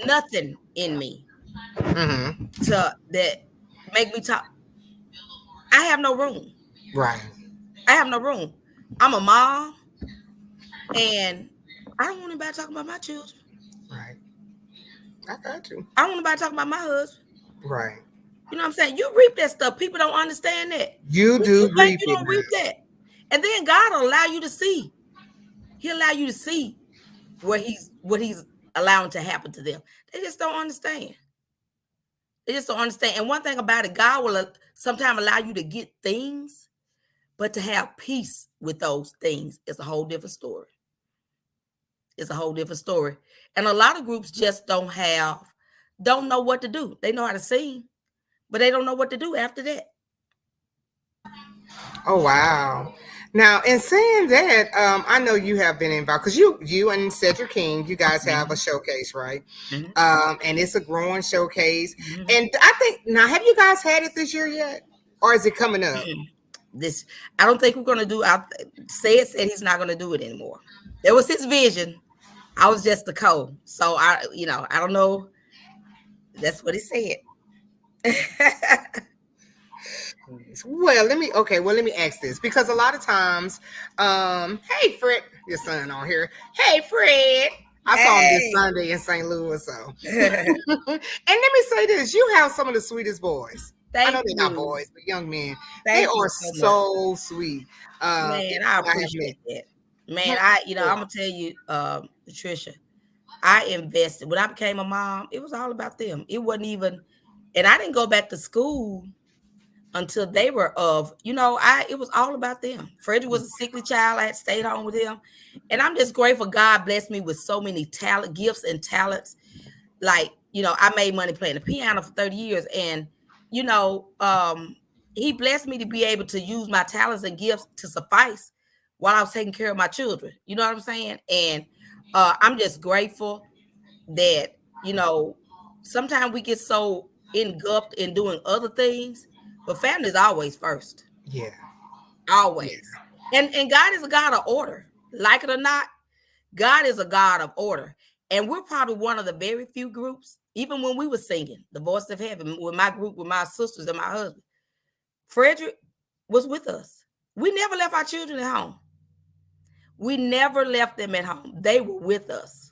nothing in me Mm-hmm. to that make me talk. I have no room. Right. I have no room. I'm a mom, and I don't want anybody talking about my children. Right. I got you. I don't want anybody talking about my husband. Right. You know what I'm saying? You reap that stuff. People don't understand that. You When do you think reap you it don't reap now. that. And then God will allow you to see. He'll allow you to see what he's allowing to happen to them. They just don't understand. They just don't understand. And one thing about it, God will sometimes allow you to get things, but to have peace with those things is a whole different story. It's a whole different story. And a lot of groups just don't know what to do. They know how to sing, but they don't know what to do after that. Oh wow. Now, in saying that, I know you have been involved because you and Cedric King, you guys have a Mhm, showcase, right? mhm, And it's a growing showcase. mhm, And I think now, have you guys had it this year yet, or is it coming up? mhm. This I don't think we're gonna do. Said he's not gonna do it anymore. It was his vision. I was just the co. So I don't know. That's what he said. Well, let me ask this because a lot of times, hey Fred, your son on here. Hey Fred, I saw him this Hey. Sunday in St. Louis. So, and let me say this: you have some of the sweetest boys. I know Thank they're not you. boys, but young men. They Thank you are so much. so sweet. Man, I Everyone I have met. appreciate that. Man, Heck I'm yeah. gonna tell you, Patricia, I invested when I became a mom, it was all about them. It wasn't even, and I didn't go back to school until they were it was all about them. Freddie was a sickly child. I had stayed home with him. And I'm just grateful God blessed me with so many gifts and talents. Like, I made money playing the piano for 30 years. And, you know, um, he blessed me to be able to use my talents and gifts to suffice while I was taking care of my children. You know what I'm saying? And I'm just grateful that, you know, sometimes we get so engulfed in doing other things, but family is always first. Yeah. Yeah. Always. And God is a God of order. Like it or not, God is a God of order. And we're probably one of the very few groups, even when we were singing The Voice of Heaven with my group, with my sisters and my husband, Frederick was with us. We never left our children at home. We never left them at home. They were with us.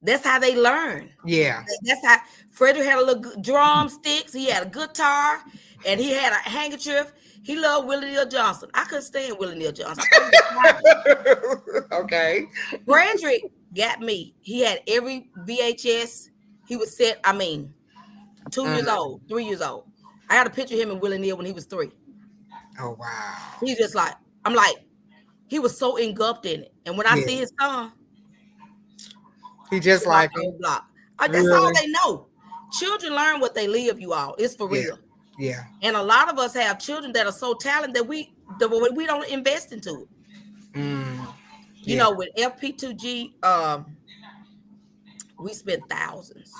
That's how they learn. Yeah. That's how Frederick had a little drumsticks. He had a guitar, and he had a handkerchief. He loved Willie Neal Johnson. I couldn't stand Willie Neal Johnson. I thought he was fine. Okay. Frederick got me. He had every VHS. He was set. I mean, 2 years Mm. old, 3 years old. I had a picture of him and Willie Neal when he was 3. Oh wow. He's just like, I'm like, he was so engulfed in it. And when I Yeah. see his son, He just my like him. whole block. That's all Really? they know. Children learn what they live, you all. It's for Yeah. real. Yeah. And a lot of us have children that are so talented that we don't invest into it. Mm. Yeah. With FP2G, we spent thousands,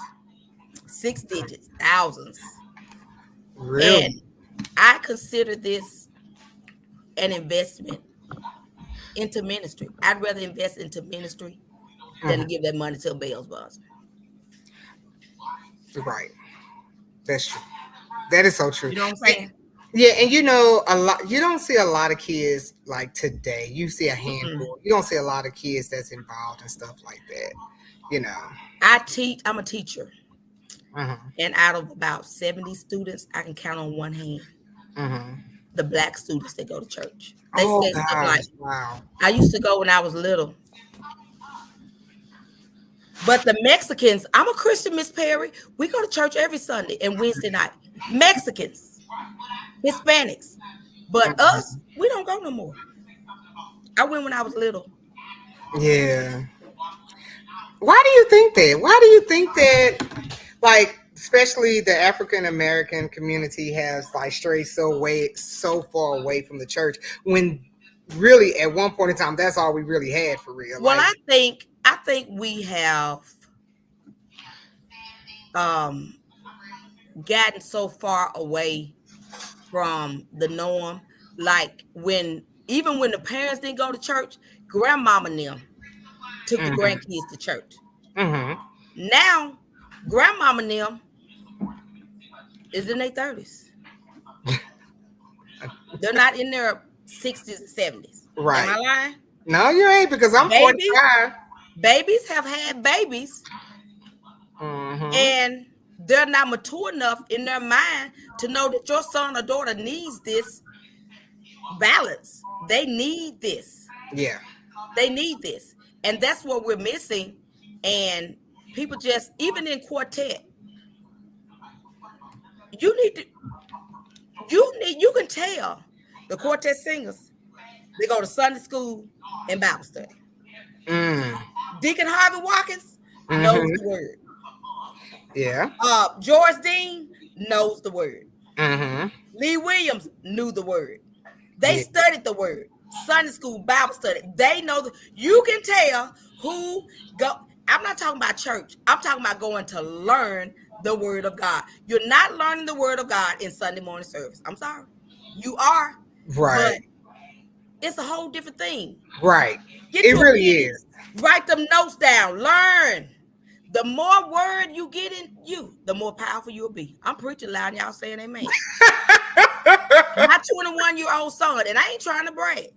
6 digits, thousands. And Really? I consider this an investment into ministry. I'd rather invest into ministry than to Mhm. give that money to a bail bondsman. Right. That's true. That is so true. You know what I'm And- saying? yeah, and a lot. You don't see a lot of kids like today. You see a Mm-mm. handful. You don't see a lot of kids that's involved and stuff like that. You know. I'm a teacher. Mm-hmm. And out of about 70 students, I can count on one hand. Mm-hmm. the black students that go to church. They Oh say stuff gosh, like, wow. I used to go when I was little. But the Mexicans, I'm a Christian, Miss Perry. We go to church every Sunday and Wednesday night. Mexicans, Hispanics. But us, Mhm. we don't go no more. I went when I was little. Yeah. Why do you think that? Why do you think that, like, especially the African American community has like strayed so far away from the church when really at one point in time that's all we really had for real. Well, Like, I think we have um gotten so far away from the norm. Like when the parents didn't go to church, grandmama and them took the hmm grandkids to church. hmm Now, grandmama and them is in their 30s. They're not in their 60s and 70s. Am right. I lying? No, you ain't because I'm Babies, 45. babies have had babies hmm and they're not mature enough in their mind to know that your son or daughter needs this balance. They need this. Yeah. They need this. And that's what we're missing. And people just, even in quartet, you need to, you can tell the quartet singers, they go to Sunday school and Bible study. Mm. Deacon Harvey Watkins knows the hmm word. Yeah. George Dean knows the word. hmm Lee Williams knew the word. They Yeah. studied the word. Sunday school, Bible study. They know you can tell who go. I'm not talking about church. I'm talking about going to learn the word of God. You're not learning the word of God in Sunday morning service. I'm sorry. You are, but Right. it's a whole different thing. Right. Get It you a really pen. is. Write them notes down. Learn. The more word you get in you, the more powerful you'll be. I'm preaching loud and y'all saying amen. My 21-year-old son, and I ain't trying to brag.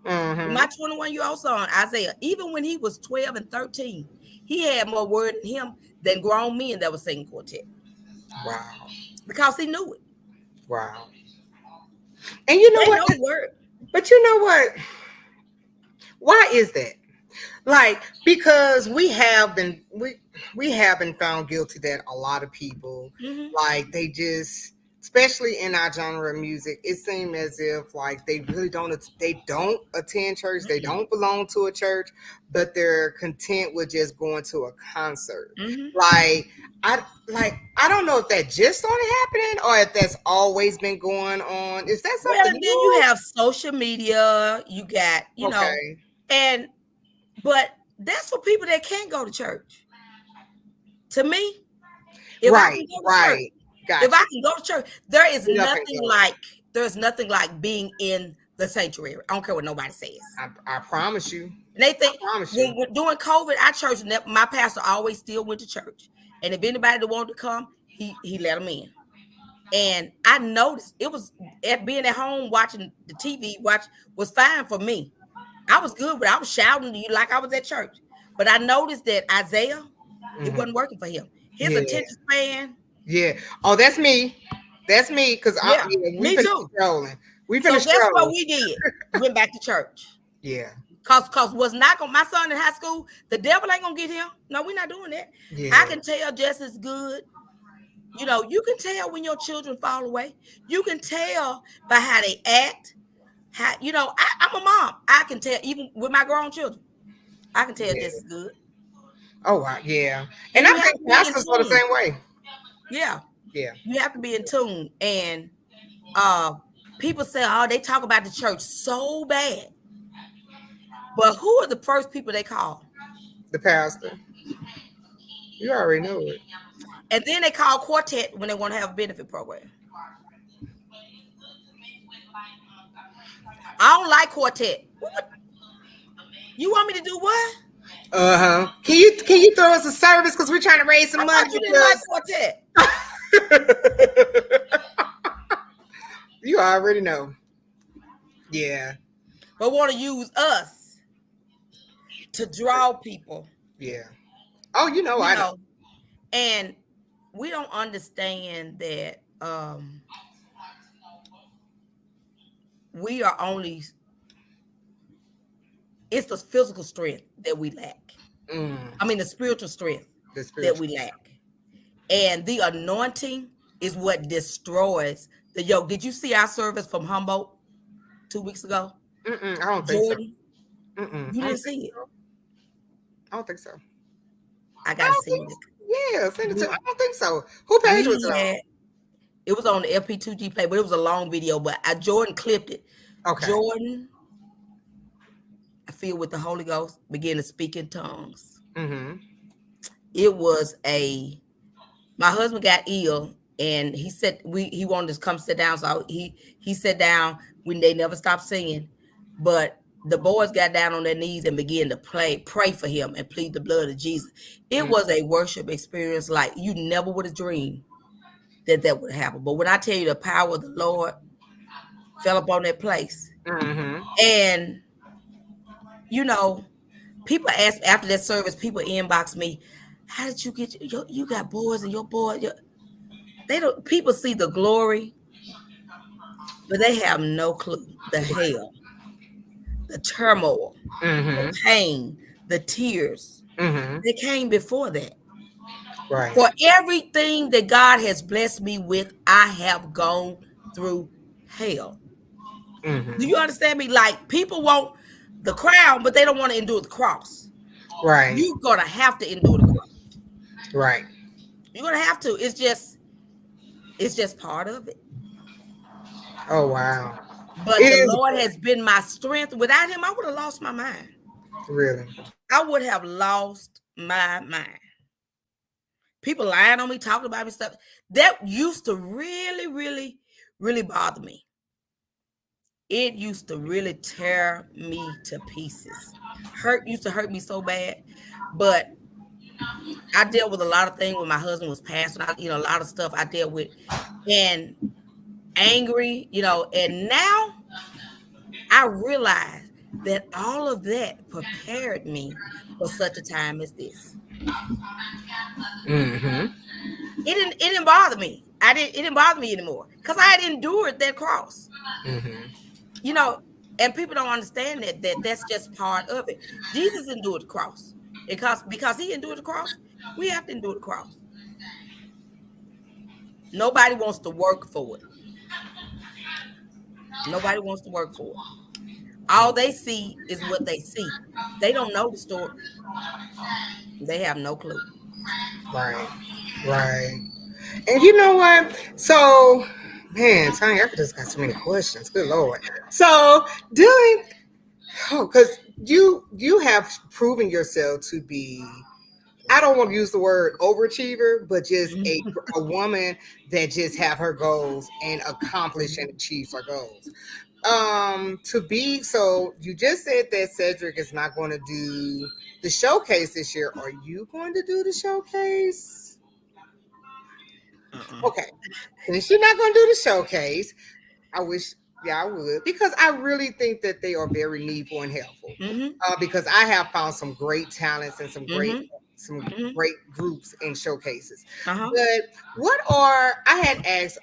hmm My 21-year-old son, Isaiah, even when he was 12 and 13, he had more word in him than grown men that were singing quartet Wow. because he knew it. Wow. And you know They what? know the word. But you know what? Why is that? Like, because we have been found guilty that a lot of people, Mm-hmm. like, they just, especially in our genre of music, it seems as if like they don't attend church, they don't belong to a church, but they're content with just going to a concert. Mm-hmm. Like, I don't know if that just started happening or if that's always been going on. Is that Well, something and then you new? have social media. You got, Okay. and but that's for people that can't go to church. To me, if I Right, can go to church, right. if Gotcha. I can go to church, there is Get up and nothing go. like being in the sanctuary. I don't care what nobody says. I promise you. And they I think promise when you. during COVID, our church, my pastor always still went to church, and if anybody that wanted to come, he let them in. And I noticed it was being at home watching the TV was fine for me. I was good, but I was shouting to you like I was at church. But I noticed that Isaiah, it Mhm. wasn't working for him. His Yeah, attention span, yeah. Oh, that's me. That's me. Cause yeah, we me finished too. strolling. We So finished guess what strolling. we did? Went back to church. Yeah, Cause was not gonna my son in high school, the devil ain't gonna get him. No, we're not doing that. I yeah, can tell just as good. You can tell when your children fall away. You can tell by how they act. I'm a mom. I can tell even with my grown children. I can tell yeah. just as good. Oh wow, yeah. And And I you have think to be in pastors are the tune. same way. Yeah, Yeah, you have to be in tune. And uh, people say, "Oh, they talk about the church so bad," but who are the first people they call? the pastor. You already know it. And then they call quartet when they want to have a benefit program. I don't like quartet. You want me to do what? Uh huh. Can you throw us a service because we're trying to raise I some money thought you didn't like because quartet. you already know. Yeah, But want to use us to draw people, yeah. Oh, you I know. know, and we don't understand that we are only, it's the physical strength that we lack. I mean, the spiritual strength The that spiritual. we lack. And the anointing is what destroys the yoke. Did you see our service from Humboldt 2 weeks ago? I don't think so. Jordan, I you don't didn't think see it. so. I don't think so. I I gotta don't send think it. so. Yeah, send it to. We, I don't think so. Who page was we it on? had, it was on the LP2G play, but it was a long video. But Jordan clipped it. Okay. Jordan, I feel with the Holy Ghost, began to speak in tongues. Mm-hmm. It was my husband got ill, and he said he wanted to come sit down. So he sat down when they never stopped singing. But the boys got down on their knees and began to pray for him and plead the blood of Jesus. It was a worship experience like you never would have dreamed that would happen. But when I tell you the power of the Lord fell upon that place, Mm-hmm. and you know, people ask after that service, people inbox me, how did you get you got boys and your boy? They don't. People see the glory, but they have no clue the hell, the turmoil, the Mm-hmm. pain, the tears Mm-hmm. that came before that. Right. For everything that God has blessed me with, I have gone through hell. Mm-hmm. Do you understand me? Like people want the crown, but they don't want to endure the cross. Right. You're gonna have to endure the cross. Right. You're gonna have to. It's just part of it. Oh wow. It But the is Lord has been my strength. Without him, I would have lost my mind. really. I would have lost my mind. People lying on me, talking about me, stuff that used to really, really, really bother me. It used to really tear me to pieces. Used to hurt me so bad. But I dealt with a lot of things when my husband was passing out, a lot of stuff I dealt with, and angry, and now I realize that all of that prepared me for such a time as this. Mm-hmm. It didn't bother me. It didn't bother me anymore because I had endured that cross. Mm-hmm. You know, and people don't understand that's just part of it. Jesus endured the cross. Because he endured the cross, we have to endure the cross. Nobody wants to work for it. Nobody wants to work for it. All they see is what they see. They don't know the story. They have no clue. Right. Right. And you know what? So, man, Tanya, I just got so many questions. Good Lord. So, doing, because you have proven yourself to be, I don't want to use the word overachiever, but just a woman that just have her goals and accomplish and achieve her goals. To be, so you just said that Cedric is not going to do the showcase this year. Are you going to do the showcase? Uh-uh. Okay. Since you're not going to do the showcase, I wish, yeah, I would, because I really think that they are very needful and helpful. Mm-hmm. Because I have found some great talents and Mm-hmm. some Mm-hmm. great groups and showcases. Uh-huh. But I had asked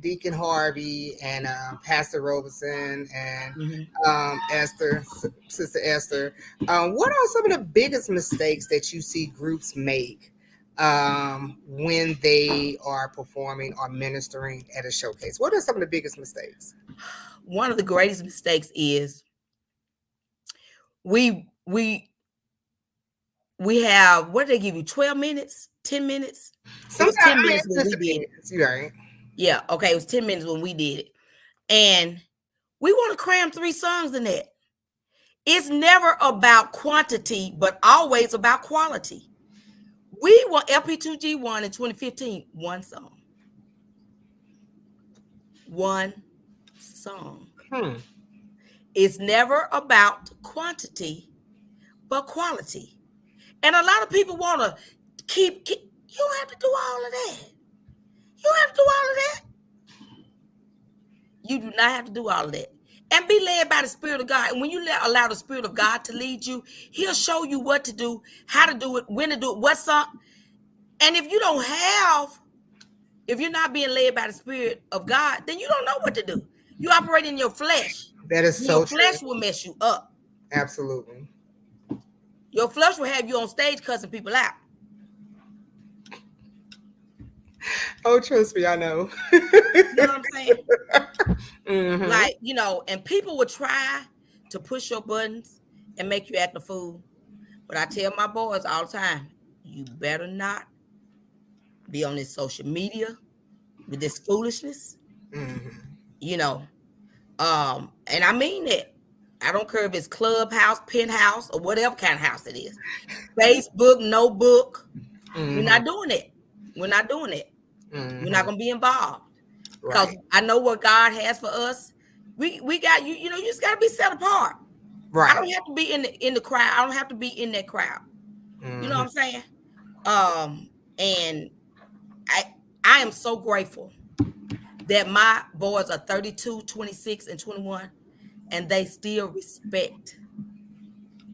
Deacon Harvey and Pastor Robeson and Mm-hmm. Sister Esther, what are some of the biggest mistakes that you see groups make when they are performing or ministering at a showcase? What are some of the biggest mistakes? One of the greatest mistakes is we have, what did they give you, 12 minutes, 10 minutes? It was Sometimes, 10 I mean, minutes it when just we did it. depends. You're right. Yeah, okay, it was 10 minutes when we did it. And we want to cram 3 songs in that. It's never about quantity, but always about quality. We want LP2G1 in 2015, one song. One song. It's never about quantity, but quality. And a lot of people want to keep, you don't have to do all of that. You don't have to do all of that. You do not have to do all of that. And be led by the Spirit of God. And when you allow the Spirit of God to lead you, he'll show you what to do, how to do it, when to do it, what's up. And if you're not being led by the Spirit of God, then you don't know what to do. You operate in your flesh. That is And your so true. flesh will mess you up. Absolutely. Your flesh will have you on stage cussing people out. Oh, trust me, I know. You know what I'm saying? Mm-hmm. Like, and people will try to push your buttons and make you act a fool. But I tell my boys all the time, you better not be on this social media with this foolishness. Mm-hmm. And I mean that. I don't care if it's clubhouse, penthouse, or whatever kind of house it is. Facebook, no book. Mm-hmm. We're not doing it. We're not doing it. Mm-hmm. We're not going to be involved. Because Right. I know what God has for us. We got you know, you just gotta be set apart. Right. I don't have to be in the crowd. I don't have to be in that crowd. Mm-hmm. You know what I'm saying? And I am so grateful that my boys are 32, 26, and 21, and they still respect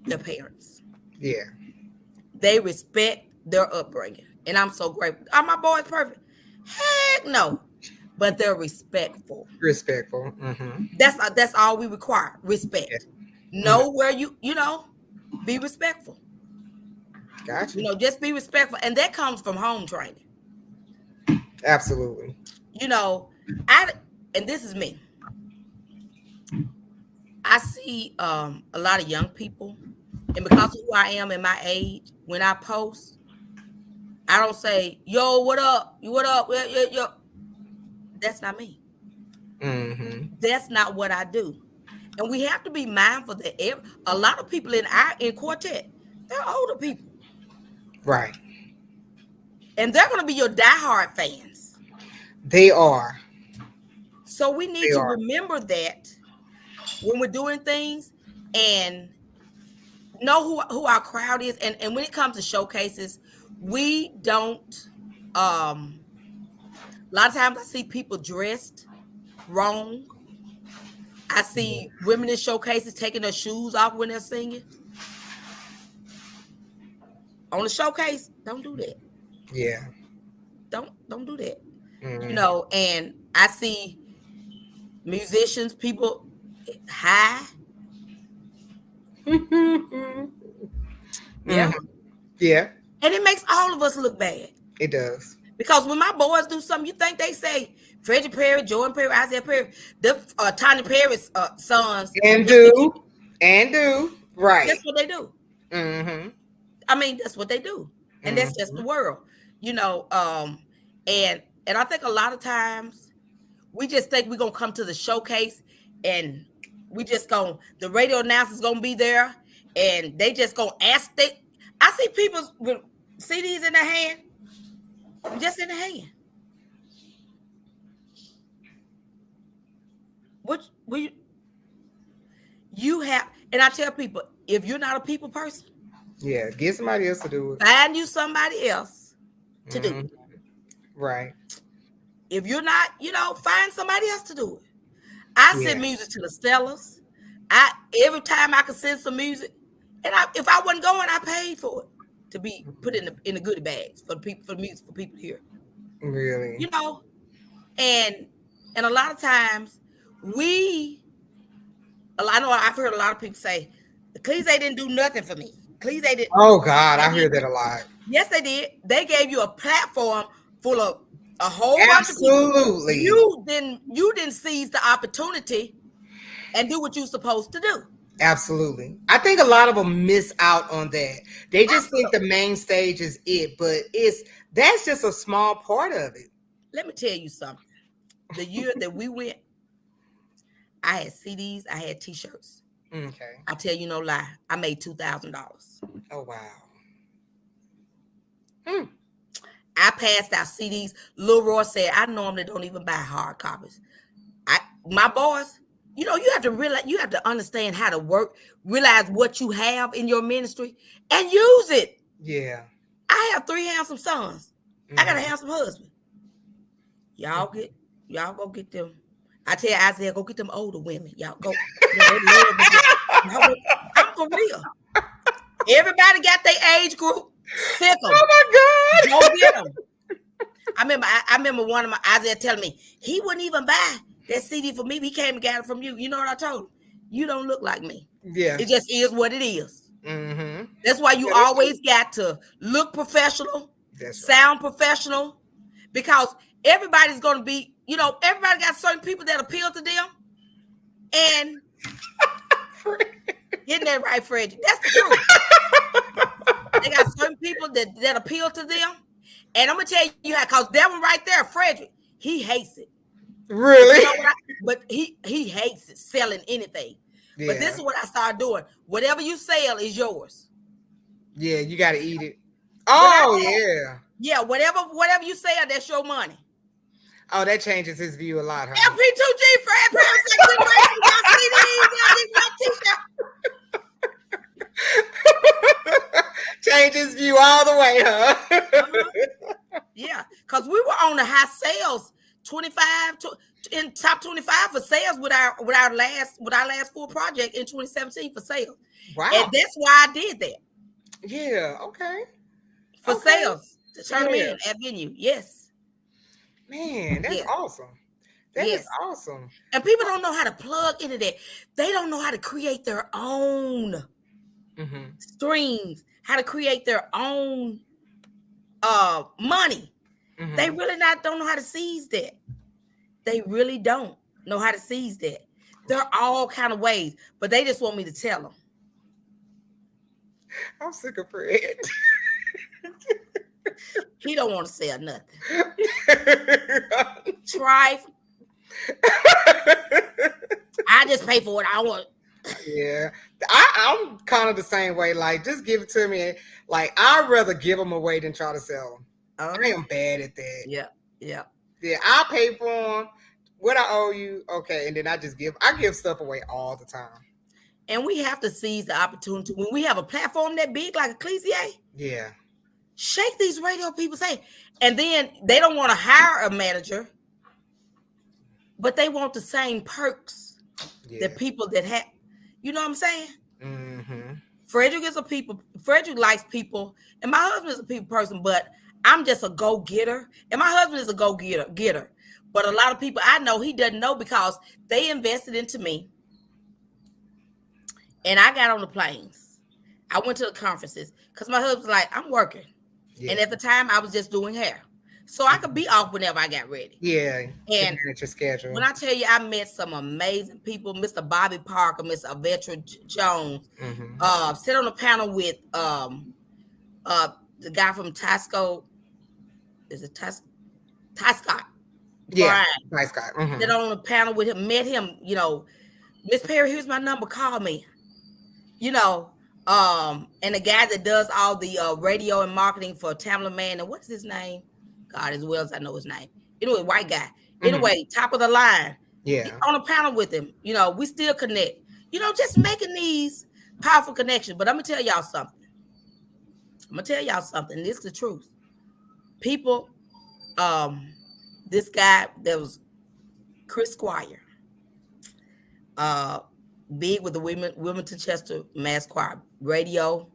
their parents. Yeah. They respect their upbringing. And I'm so grateful. Are my boys perfect? Heck no. But they're respectful. Respectful. Mm-hmm. That's all we require. Respect. Yeah. Know where be respectful. Gotcha. Just be respectful. And that comes from home training. Absolutely. And this is me. I see a lot of young people, and because of who I am and my age, when I post, I don't say, yo, what up? What up? Yo. That's not me. Mm-hmm. That's not what I do. And we have to be mindful that a lot of people in Quartet, they're older people. Right. And they're going to be your diehard fans. They are. So we need to remember that when we're doing things and know who our crowd is. And when it comes to showcases, we don't, a lot of times I see people dressed wrong. I see women in showcases taking their shoes off when they're singing. On the showcase, don't do that. Yeah. Don't do that. Mm-hmm. And I see musicians, people high. Mm-hmm. Yeah. Yeah. And it makes all of us look bad. It does. Because when my boys do something, you think they say Freddie Perry, Jordan Perry, Isaiah Perry, the Tonya Perry's sons. And do. Right. That's what they do. Mm-hmm. I mean, that's what they do. And that's just the world. And I think a lot of times we just think we're going to come to the showcase and we just the radio announcer's going to be there and they just going to ask. I see people with CDs in their hand, just in their hand. You have, and I tell people, if you're not a people person, yeah, get somebody else to do it. Find you somebody else to do it. Right. If you're not, find somebody else to do it. I send music to the Stellas. Every time I can send some music, and if I wasn't going, I paid for it to be put in the goodie bags for people, for music for people here. Really. And a lot of times I know I've heard a lot of people say, the Cleese didn't do nothing for me. Cleese didn't. Oh God, I hear that a lot. Yes, they did. They gave you a platform full of a whole bunch of people. Absolutely. You didn't seize the opportunity and do what you're supposed to do. Absolutely. I think a lot of them miss out on that. They just think the main stage is it, but that's just a small part of it. Let me tell you something. The year that we went, I had CDs, I had t-shirts. Okay. I tell you no lie. I made $2,000. Oh wow. I passed out CDs. Lil Roy said, I normally don't even buy hard copies. My boys, you have to realize, you have to understand how to work, realize what you have in your ministry and use it. Yeah. I have 3 handsome sons. I got a handsome husband. Y'all go get them. I tell Isaiah, go get them older women. Y'all go. I'm for real. Everybody got their age group. Pick them. Oh my God. Go get them. I remember one of my Isaiah telling me he wouldn't even buy that CD for me. He came and got it from you. You know what I told him? You don't look like me. Yeah. It just is what it is. Mm-hmm. That's why you always got to look professional, sound professional, because everybody's going to be, everybody got certain people that appeal to them. And getting that right, Frederick. That's the truth. They got certain people that appeal to them. And I'm going to tell you how, because that one right there, Frederick, he hates it. Really? But he hates it, selling anything. Yeah. But this is what I started doing. Whatever you sell is yours. Yeah, you got to eat it. Oh, yeah. Yeah, whatever you sell, that's your money. Oh, that changes his view a lot, huh? LP2G, Fred Change his view all the way, huh? Yeah, because we were on the high sales, 25 in top 25 for sales with our last full project in 2017 for sales. Wow. And that's why I did that. Yeah, okay. For sales. To turn them in at venue. Yes. Man, that's awesome. That is awesome. And people don't know how to plug into that. They don't know how to create their own streams, how to create their own money. They really don't know how to seize that. They really don't know how to seize that. There are all kind of ways, but they just want me to tell them. I'm sick of Fred. He don't want to sell nothing. Try. I just pay for what I want. Yeah, I'm kind of the same way. Like, just give it to me. Like, I'd rather give them away than try to sell them. I am bad at that. Yeah. Yeah, I pay for them. What I owe you, okay, and then I give stuff away all the time. And we have to seize the opportunity when we have a platform that big like Ecclesia. Yeah. Shake these radio people say, and then they don't want to hire a manager, but they want the same perks that people that have. You know what I'm saying? Mm-hmm. Frederick likes people, and my husband is a people person, but I'm just a go-getter, and my husband is a go-getter. But a lot of people I know, he doesn't know because they invested into me. And I got on the planes. I went to the conferences because my husband's like, I'm working. Yeah. And at the time, I was just doing hair. So I could be off whenever I got ready. Yeah. And your schedule. When I tell you, I met some amazing people, Mr. Bobby Parker, Mr. Avetra Jones. Sit on a panel with the guy from Tasco. Is it Ty Scott? Yeah, Ty Scott. Sit on a panel with him, met him, Miss Perry, here's my number, call me. And the guy that does all the radio and marketing for Tamla Man, and what's his name? God, as well as I know his name. Anyway, white guy. Anyway, top of the line. Yeah. On a panel with him. We still connect. Just making these powerful connections. But I'm going to tell y'all something. This is the truth. People, this guy that was Chris Squire, big with the Wilmington Chester Mass Choir radio.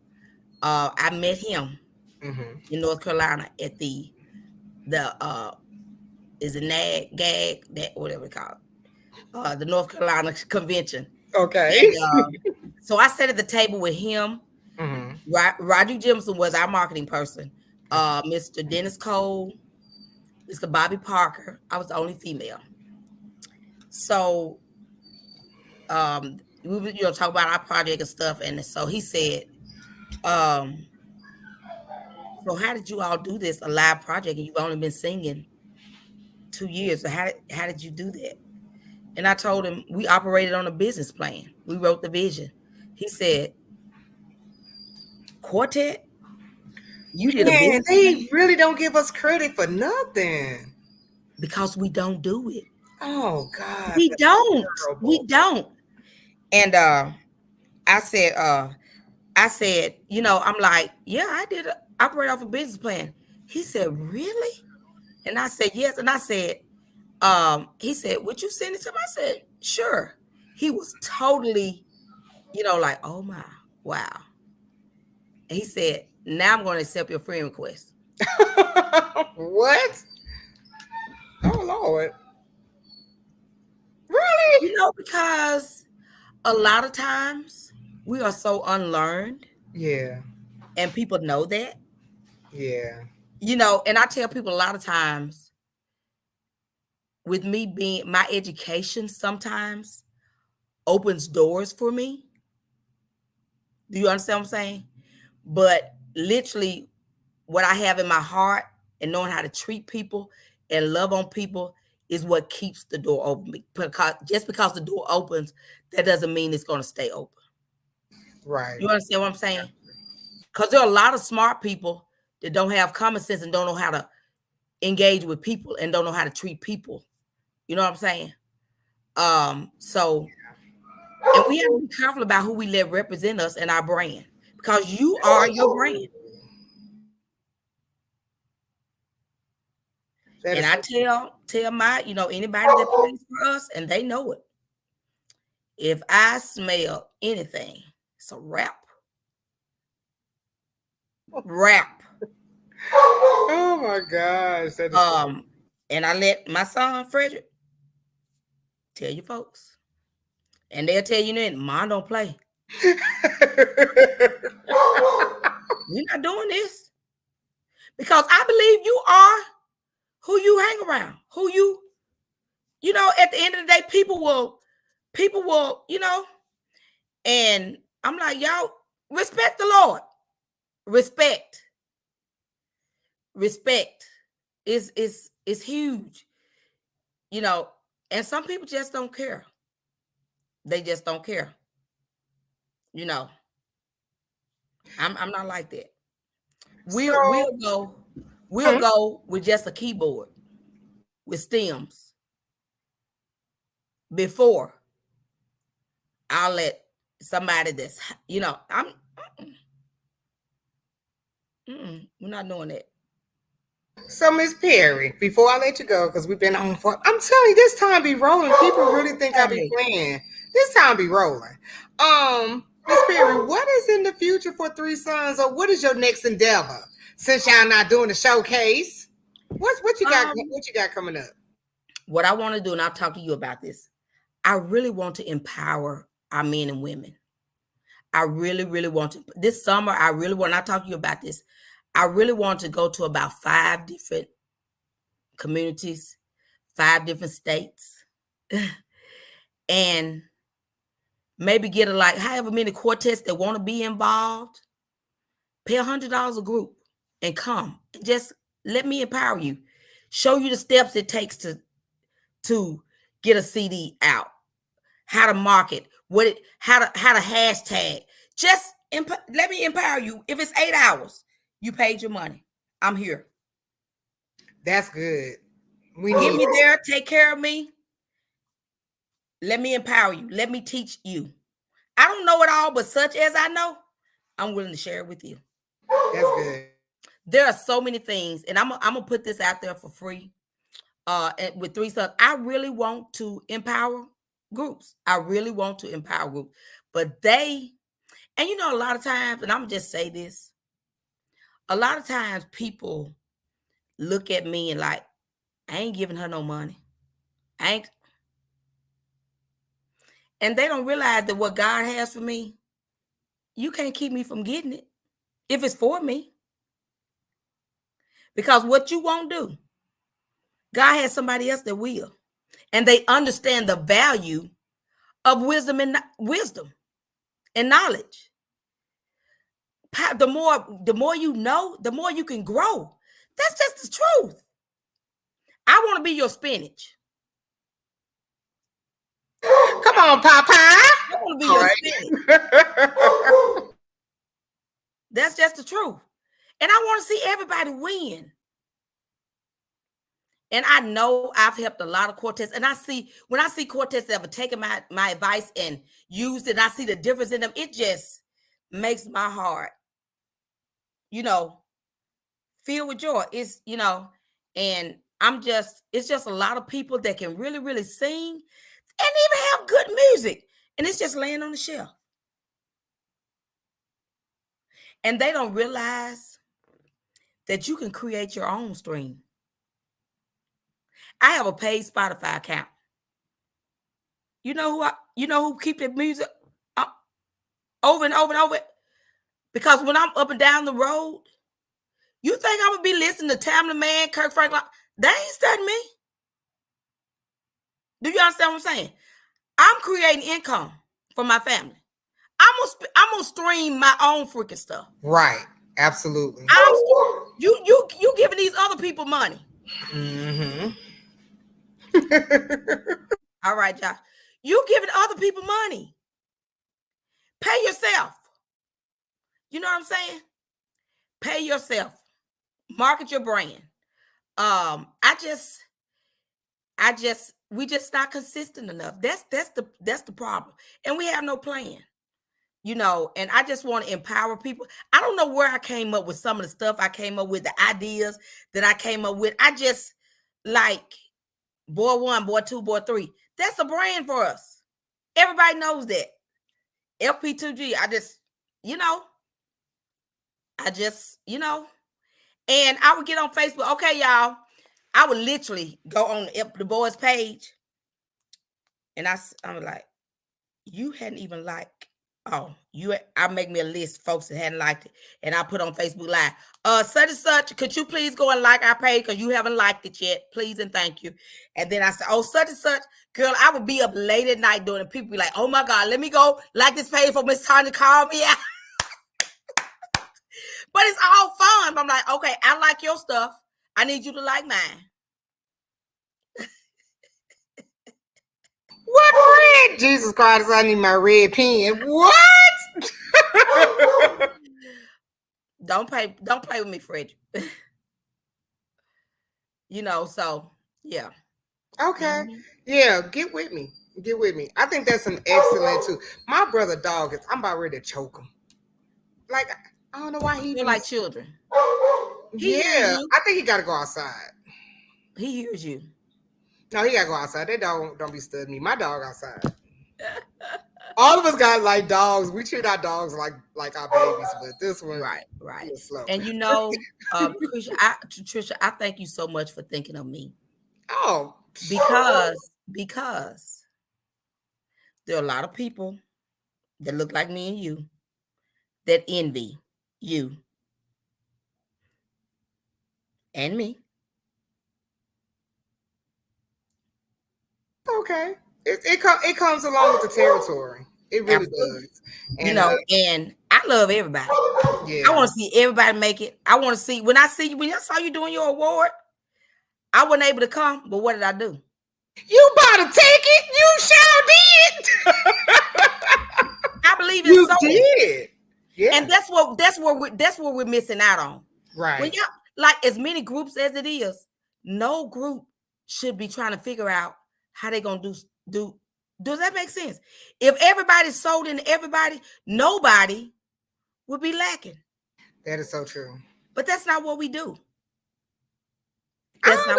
I met him in North Carolina at the is it NAG, that whatever it's called, the North Carolina convention. Okay. And, so I sat at the table with him. Roger Jimson was our marketing person. Mr. Dennis Cole, Mr. Bobby Parker. I was the only female. So we would talk about our project and stuff. And so he said, so how did you all do this, a live project, and you've only been singing 2 years? So how did you do that? And I told him we operated on a business plan. We wrote the vision. He said, Quartet, you did a business they plan? Really don't give us credit for nothing. Because we don't do it. Oh, God. We don't. We don't. And I said, I'm like, yeah, I did operate off a business plan. He said, really? And I said, yes. And I said, he said, would you send it to him? I said, sure. He was totally, like, oh my, wow. And he said, now I'm going to accept your friend request. What? Oh, Lord. Because a lot of times we are so unlearned Yeah. and people know that, Yeah. and I tell people a lot of times with me being my education sometimes opens doors for me. Do you understand what I'm saying? But literally, what I have in my heart and knowing how to treat people and love on people is what keeps the door open. Because just because the door opens, that doesn't mean it's going to stay open. Right. You understand what I'm saying? Because there are a lot of smart people that don't have common sense and don't know how to engage with people and don't know how to treat people. You know what I'm saying? So, and we have to be careful about who we let represent us and our brand because you are your brand. That And is I so tell my, anybody that plays for us, and they know it. If I smell anything, it's a wrap. Wrap. Oh my gosh, that is so And I let my son Frederick tell you folks. And they'll tell you that mom don't play. We're not doing this. Because I believe you are who you hang around, who at the end of the day, people will, and I'm like, y'all respect the Lord. Respect. Respect is huge, you know, and some people just don't care. They just don't care. You know, I'm not like that. We'll so. we'll go we'll Hmm? go with just a keyboard with stems before I'll let somebody that's we're not doing that. So, Miss Perry, before I let you go, because we've been on for, I'm telling you, this time be rolling. People really think I Tell be me. playing. This time be rolling. Miss Perry, what is in the future for Three Sons, or what is your next endeavor? Since y'all not doing the showcase, what you got? Um, What you got coming up? what I want to do, and I'll talk to you about this. I really want to empower our men and women. I really, really want to. This summer, I really want. I talk to you about this. I really want to go to about 5 different communities, 5 different states, and maybe get however many quartets that want to be involved. Pay $100 a group and come. And just let me empower you. Show you the steps it takes to get a CD out. How to market, how to hashtag. Just let me empower you. If it's 8 hours, you paid your money. I'm here. That's good. We Get need me it. there. Take care of me. Let me empower you. Let me teach you. I don't know it all, but such as I know, I'm willing to share it with you. That's good. There are so many things, and I'm gonna put this out there for free. And with Three Sons, I really want to empower groups. I really want to empower groups, but and a lot of times, and I'm gonna just say this: a lot of times people look at me and like, I ain't giving her no money. I ain't, and they don't realize that what God has for me, you can't keep me from getting it if it's for me. Because what you won't do, God has somebody else that will. And they understand the value of wisdom and knowledge. The more you know, the more you can grow. That's just the truth. I want to be your spinach. Come on, Papa. I want to be All your spinach. right. That's just the truth. And I want to see everybody win. And I know I've helped a lot of quartets. And when I see quartets that have taken my advice and used it, and I see the difference in them, it just makes my heart, you know, filled with joy. And it's just a lot of people that can really, really sing and even have good music. And it's just laying on the shelf. And they don't realize that you can create your own stream. I have a paid Spotify account. You know who keep the music uh, over and over and over? Because when I'm up and down the road, you think I'm gonna be listening to Tamla Man, Kirk Franklin? They ain't studying me. Do you understand what I'm saying? I'm creating income for my family. I'm gonna stream my own freaking stuff. Right. Absolutely. You giving these other people money. Mm-hmm. All right, Josh. You giving other people money. Pay yourself. You know what I'm saying? Pay yourself. Market your brand. We just not consistent enough. That's the problem. And we have no plan. And I just want to empower people. I don't know where I came up with some of the stuff I came up with, the ideas that I came up with. I just like boy 1, boy 2, boy 3. That's a brand for us. Everybody knows that. FP2G. And I would get on Facebook. Okay, y'all. I would literally go on the boys' page. And I'm like, you hadn't even liked. I make me a list of folks that hadn't liked it. And I put on Facebook Live. Such and such, could you please go and like our page because you haven't liked it yet? Please and thank you. And then I said, such and such. Girl, I would be up late at night doing it. People be like, oh my God, let me go like this page for Miss Tonya to call me out. But it's all fun. I'm like, okay, I like your stuff. I need you to like mine. What red? Jesus Christ, I need my red pen. What? Don't play with me, Frederick. So yeah. Okay. Mm-hmm. Yeah, get with me. Get with me. I think that's an excellent too. My brother dog is, I'm about ready to choke him. Like, I don't know why he like children. Yeah, I think he got to go outside. He hears you. No, he got to go outside. That dog don't be studying me. My dog outside. All of us got like dogs. We treat our dogs like our babies, but this one, right. Slow. And Trisha, I thank you so much for thinking of me. Oh, because there are a lot of people that look like me and you that envy you and me. Okay, it comes along with the territory. It really does. And, and I love everybody. Yeah. I want to see everybody make it. I want to see when I saw you doing your award, I wasn't able to come, but what did I do? You bought a ticket. You sure did. I believe in so did. Yeah. And that's what we're missing out on. Right. When like as many groups as it is, no group should be trying to figure out how they're gonna do. Does that make sense? If everybody's sold into everybody, nobody would be lacking. That is so true. But that's not what we do. I don't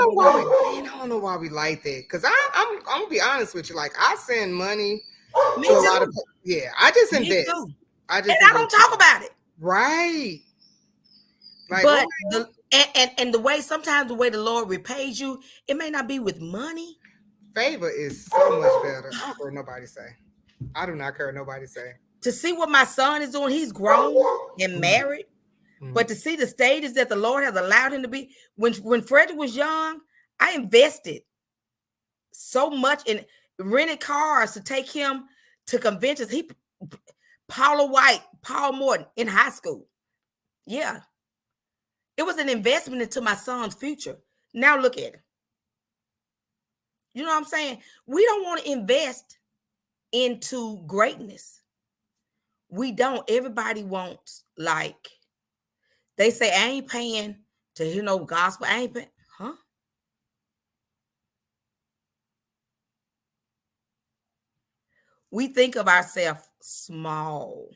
know why we like that. Because I'm gonna be honest with you. Like, I send money to a lot of people. Yeah, I just invest. I don't talk about it. Right. Like, but the way sometimes the way the Lord repays you, it may not be with money. Favor is so much better. I don't care what nobody say. I do not care what nobody say. To see what my son is doing, he's grown and married. Mm-hmm. But to see the stages that the Lord has allowed him to be, when Frederick was young, I invested so much in rented cars to take him to conventions. Paula White, Paul Morton in high school. Yeah. It was an investment into my son's future. Now look at it. You know what I'm saying? We don't want to invest into greatness. We don't. Everybody wants, like, they say, I ain't paying to hear no gospel. I ain't paying. Huh? We think of ourselves small.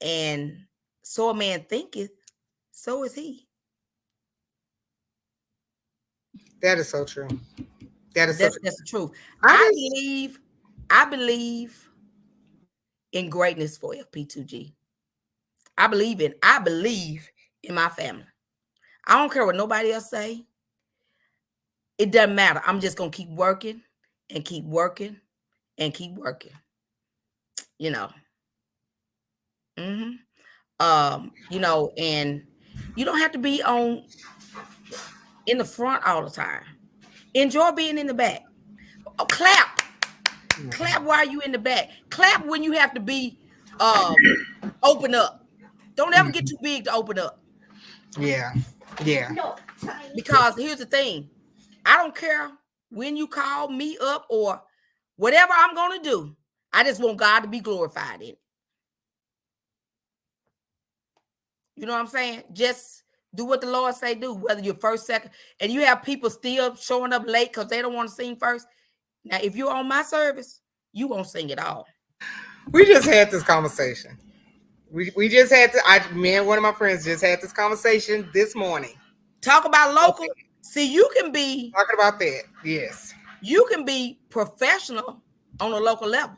And so a man thinketh, so is he. That is so true. That's the truth. I believe in greatness for FP2G. I believe in my family. I don't care what nobody else say. It doesn't matter. I'm just gonna keep working and keep working and keep working. You know. And you don't have to be in the front all the time. Enjoy being in the back. Oh, clap. Clap while you in the back. Clap when you have to be open up. Don't ever get too big to open up. Yeah. Because here's the thing. I don't care when you call me up or whatever I'm going to do. I just want God to be glorified in it. You know what I'm saying? Just do what the Lord say do, whether you're first, second, and you have people still showing up late because they don't want to sing first. Now, if you're on my service, you won't sing at all. We just had this conversation. We just had to. Me and one of my friends just had this conversation this morning. Talk about local. Okay. See, you can be talking about that. Yes, you can be professional on a local level.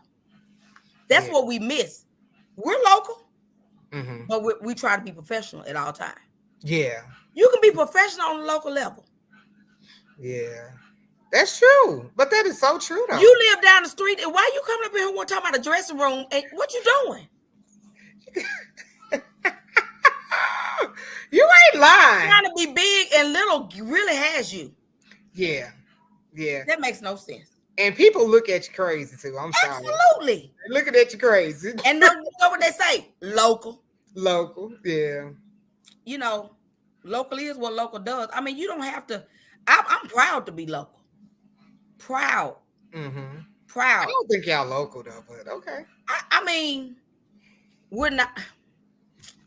That's what we miss. We're local, but we try to be professional at all times. Yeah, you can be professional on a local level. Yeah. That's true. But that is so true, though. You live down the street, and why you coming up here and talking about a dressing room? And what you doing? You ain't lying. Trying to be big and little really has you. Yeah. That makes no sense. And people look at you crazy, too. I'm sorry. Absolutely. They're looking at you crazy. And you know what they say? Local, yeah. You know, local is what local does. I mean, you don't have to. I'm proud to be local. Proud. Proud. I don't think y'all local though, but okay. I mean, we're not.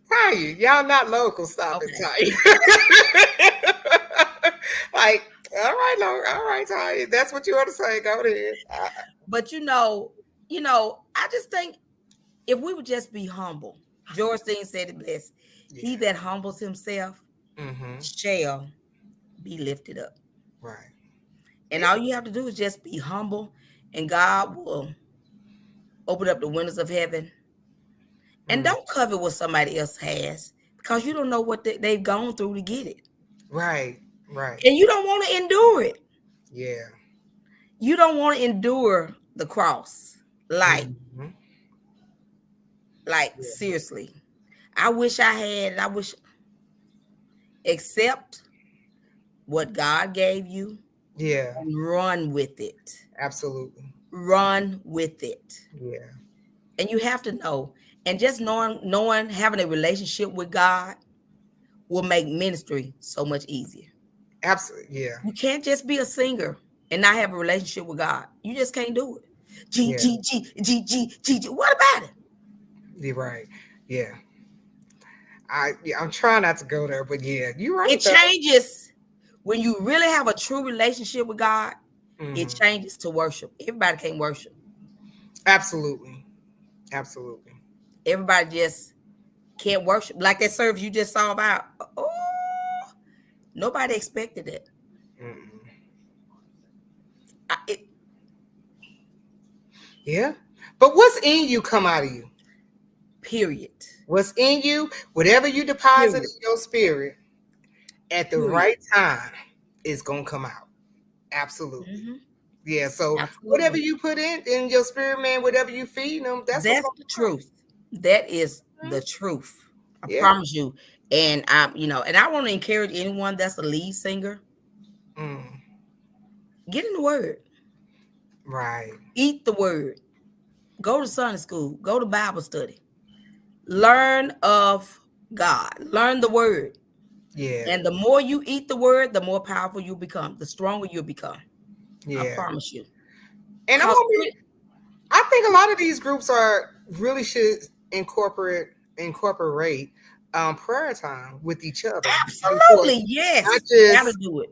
Tanya, y'all not local. Stop it, Tanya. Like, all right, Tanya. That's what you want to say. Go ahead. But you know, I just think if we would just be humble. George Dean said it best. Yeah. He that humbles himself shall be lifted up. Right. And all you have to do is just be humble, and God will open up the windows of heaven. And don't covet what somebody else has, because you don't know what they've gone through to get it. Right. And you don't want to endure it. Yeah. You don't want to endure the cross. Like seriously. I wish I had, accept what God gave you. Yeah. And run with it. Absolutely. Run with it. Yeah. And you have to know. And just knowing, having a relationship with God will make ministry so much easier. Absolutely. Yeah. You can't just be a singer and not have a relationship with God. You just can't do it. G. What about it? You're right. Yeah. I'm trying not to go there, but yeah, you're right. It changes when you really have a true relationship with God. It changes to worship. Everybody can't worship. Absolutely. Everybody just can't worship. Like that service you just saw about. Oh, nobody expected it. Yeah. But what's in you come out of you. Period. What's in you, whatever you deposit in your spirit at the right time is going to come out. Absolutely. Yeah. So whatever you put in your spirit, man, whatever you feed them, that's the truth. That is the truth. I promise you. And and I want to encourage anyone that's a lead singer. Get in the word. Right. Eat the word. Go to Sunday school. Go to Bible study. Learn of God. Learn the word. Yeah. And the more you eat the word, the more powerful you become. The stronger you become. Yeah. I promise you. And I think a lot of these groups really should incorporate prayer time with each other. Absolutely, yes. Gotta do it.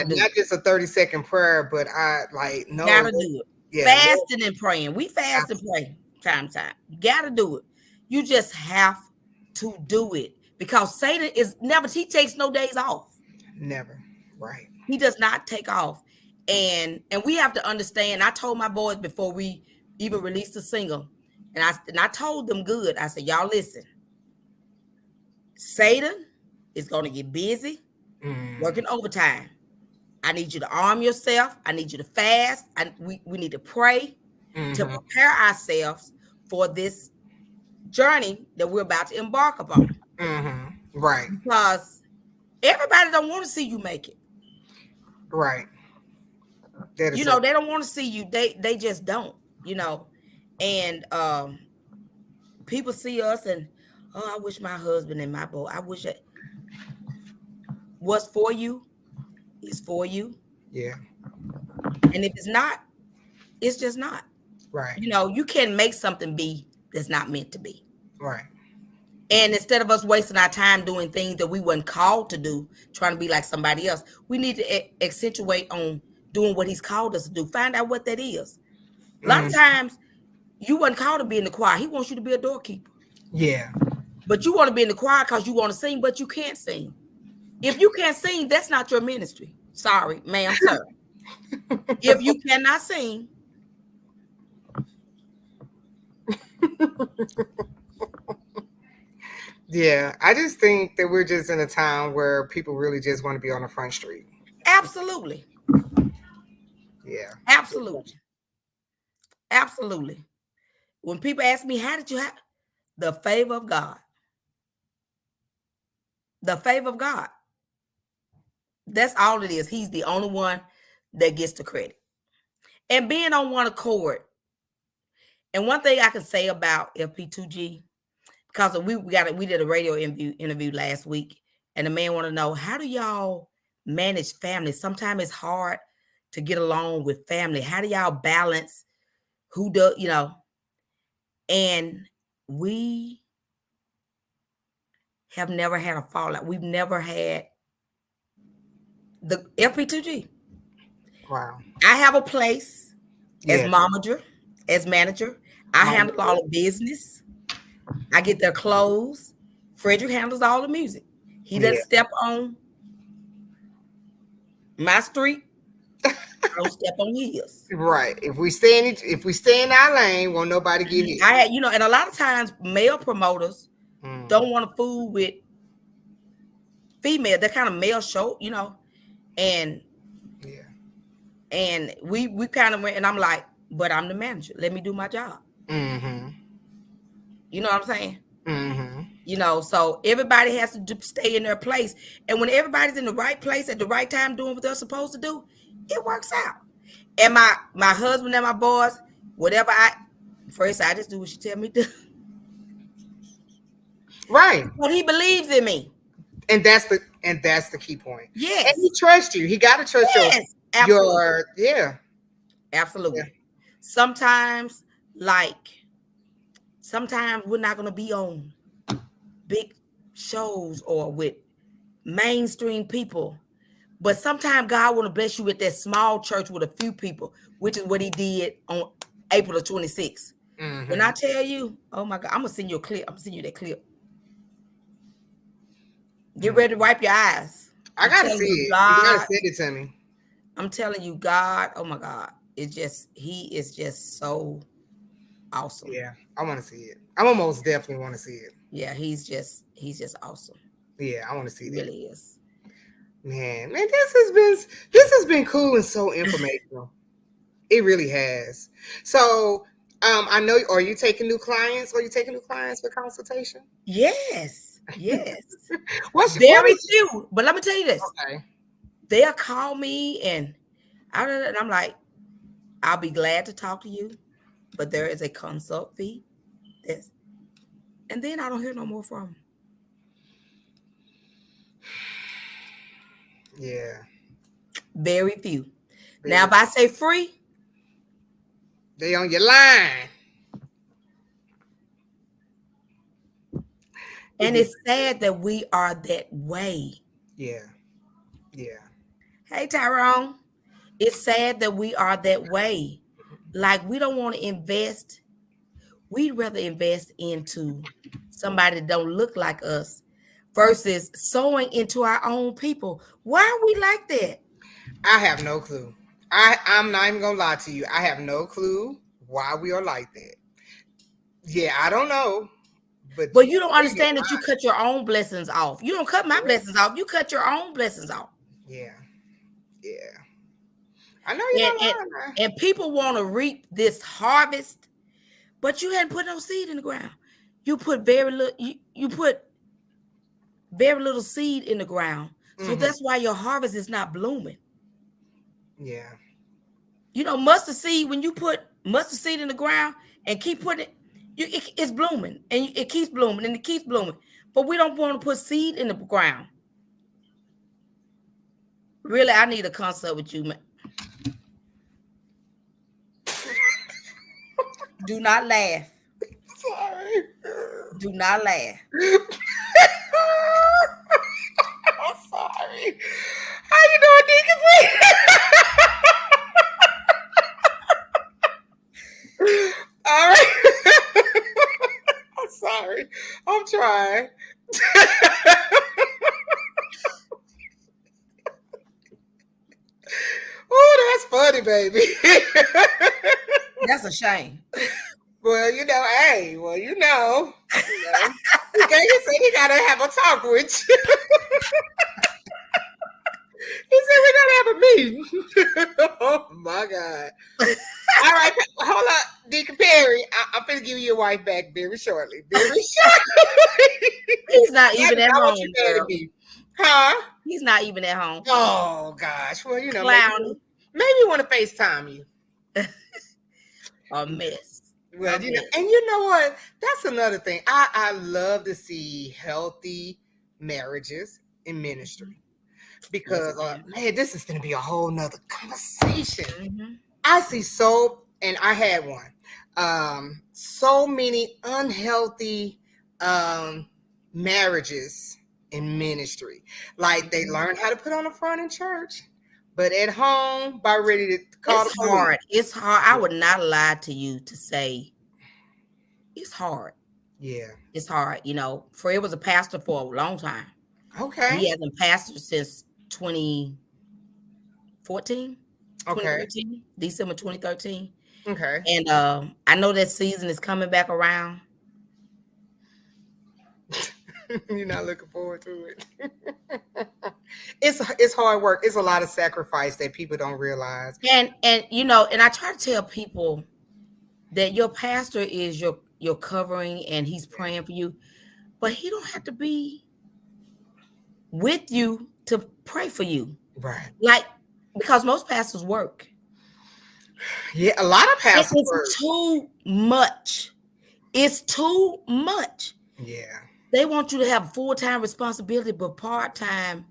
Not just a 30-second prayer, but gotta do it. Yeah, fasting and praying. We fast and pray time. You gotta do it. You just have to do it, because Satan he takes no days off. Never. Right. He does not take off. And we have to understand. I told my boys before we even released the single, and I told them good. I said, y'all listen. Satan is going to get busy working overtime. I need you to arm yourself. I need you to fast. We need to pray. to Mm-hmm. prepare ourselves for this journey that we're about to embark upon. Mm-hmm. Right. Because everybody don't want to see you make it. Right. That is You so. know, they don't want to see you. They just don't, And people see us and, oh, I wish my husband and my boy, I wish it was for you, is for you. Yeah. And if it's not, it's just not. Right. You can't make something be that's not meant to be. Right. And instead of us wasting our time doing things that we weren't called to do, trying to be like somebody else, we need to accentuate on doing what he's called us to do. Find out what that is. A lot of Mm. times, you weren't called to be in the choir. He wants you to be a doorkeeper. Yeah. But you want to be in the choir because you want to sing, but you can't sing. If you can't sing, that's not your ministry. Sorry, ma'am, sir. If you cannot sing, Yeah. I just think that we're just in a time where people really just want to be on the front street. absolutely. Yeah. Absolutely. Absolutely. When people ask me, how did you have the favor of God? The favor of God. That's all it is. He's the only one that gets the credit. And being on one accord. And one thing I can say about FP2G, because we did a radio interview last week, and the man want to know, how do y'all manage family? Sometimes it's hard to get along with family. How do y'all balance who does, and we have never had a fallout. We've never had the FP2G. Wow. I have a place as Yeah. momager, as manager. I Mama. handle all the business. I get their clothes. Frederick handles all the music. He Yeah. doesn't step on my street. I don't step on his. Right. If we stay in our lane, won't nobody get hit. I had, and a lot of times male promoters Mm. don't want to fool with female. They're kind of male show, and Yeah. and we kind of went, and I'm like, but I'm the manager. Let me do my job. Mm-hmm. You know what I'm saying? Mm-hmm. So everybody has to stay in their place. And when everybody's in the right place at the right time doing what they're supposed to do, it works out. And my husband and my boys, whatever I just do what she tell me to do. Right. But he believes in me. And that's the key point. Yes. And he trusts you. He gotta trust Yes. Absolutely. yeah. Absolutely. Yeah. Sometimes we're not going to be on big shows or with mainstream people. But sometimes God want to bless you with that small church with a few people, which is what he did on April the 26th. Mm-hmm. When I tell you, oh my God, I'm going to send you a clip. I'm going to send you that clip. Get ready to wipe your eyes. I gotta see it. God, you gotta send it to me. I'm telling you, God, oh my God. He is just so awesome. Yeah, I want to see it. I almost definitely want to see it. Yeah, he's just awesome. Yeah, I want to see He that. really is. Man, this has been cool and so informational. It really has. So, I know. Are you taking new clients? Are you taking new clients for consultation? Yes. What's Very few. But let me tell you this. Okay. They'll call me and I'm like, I'll be glad to talk to you, but there is a consult fee. And then I don't hear no more from them. Yeah. Very few. Now, if I say free, they on your line. And it's sad that we are that way. Yeah. Hey, Tyrone. It's sad that we are that way. Like, we don't want to invest. We'd rather invest into somebody that don't look like us versus sowing into our own people. Why are we like that? I have no clue. I'm not even gonna lie to you. I have no clue why we are like that. Yeah, I don't know. But you don't understand that you cut your own blessings off. You don't cut my blessings off. You cut your own blessings off. Yeah. I know you're and, not and, lying now. and people want to reap this harvest, but you hadn't put no seed in the ground. You put very little. You put very little seed in the ground, so that's why your harvest is not blooming. Yeah. You know, mustard seed. When you put mustard seed in the ground and keep putting it, it's blooming and it keeps blooming and it keeps blooming. But we don't want to put seed in the ground. Really, I need a consult with you, man. Do not laugh. Sorry. Do not laugh. I'm sorry. How you doing, Deacon? All right. I'm sorry. I'm trying. Oh, that's funny, baby. That's a shame. Well, you know, hey, well, you know. Okay, he said he gotta have a talk with you. He said we gotta have a meeting. Oh my God. All right, hold up, Deacon Perry. I'm gonna give you your wife back very shortly. Very shortly. He's not even at home. Girl. Huh? He's not even at home. Oh gosh. Well, you know, Clowny. maybe you want to FaceTime you. A mess. Well, you know, and you know what? That's another thing. I love to see healthy marriages in ministry because, man, this is going to be a whole nother conversation. Mm-hmm. I see and I had one, so many unhealthy marriages in ministry. Like they learn how to put on the front in church, but at home, about ready to call it's hard. It's hard. I would not lie to you to say it's hard. Yeah. It's hard. You know, Fred was a pastor for a long time. Okay. He hasn't pastored since 2014. Okay. 2013, December 2013. Okay. And I know that season is coming back around. You're not looking forward to it. It's hard work. It's a lot of sacrifice that people don't realize. And you know, and I try to tell people that your pastor is your covering and he's praying for you, but he don't have to be with you to pray for you. Right. Like, because most pastors work. Yeah, a lot of pastors work. It's too much. It's too much. Yeah. They want you to have full-time responsibility, but part-time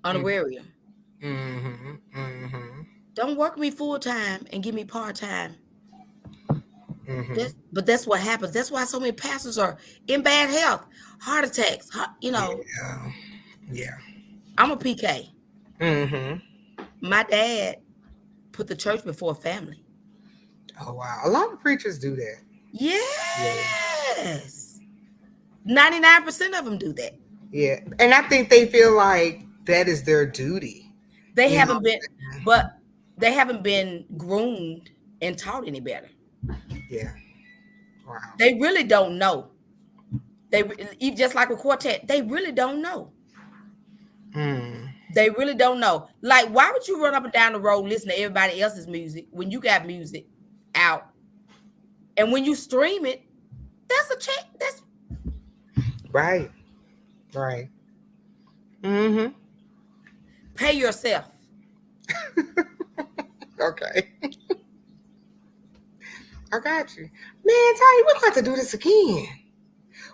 honorarium. Mm-hmm. Mm-hmm. Don't work me full-time and give me part-time. Mm-hmm. But that's what happens. That's why so many pastors are in bad health, heart attacks. You know. Yeah. I'm a PK. Mm-hmm. My dad put the church before family. Oh wow! A lot of preachers do that. Yes. 99% of them do that. Yeah, and I think they feel like that is their duty. They haven't been groomed and taught any better. Yeah. Wow. They really don't know. They just like a quartet. They really don't know. They really don't know. Like, why would you run up and down the road listening to everybody else's music when you got music out? And when you stream it, that's a check. That's right. Mm-hmm. Pay yourself. Okay. I got you. Man, Ty, we're going to have to do this again.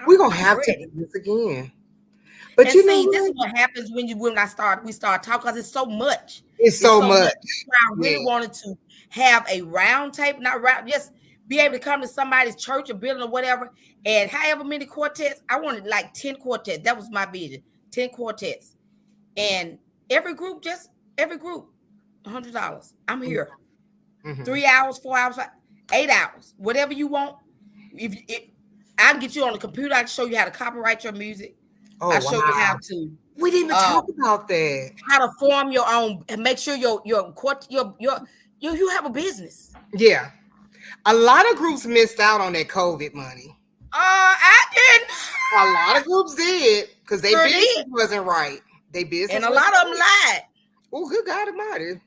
We're going to have to do this again. But and you see, know this is what happens when we start talking, because it's so much. It's so much. I really wanted to have a round table, just be able to come to somebody's church or building or whatever, and however many quartets. I wanted like 10 quartets. That was my vision. 10 quartets. And every group, $100. I'm here. 3 hours, 4 hours, 8 hours, whatever you want. I can get you on the computer. I can show you how to copyright your music. I'll show you how to. We didn't even talk about that. How to form your own and make sure you have a business. Yeah. A lot of groups missed out on that COVID money. I didn't. A lot of groups did because their business wasn't right. And a lot of them lied. Oh, good God Almighty.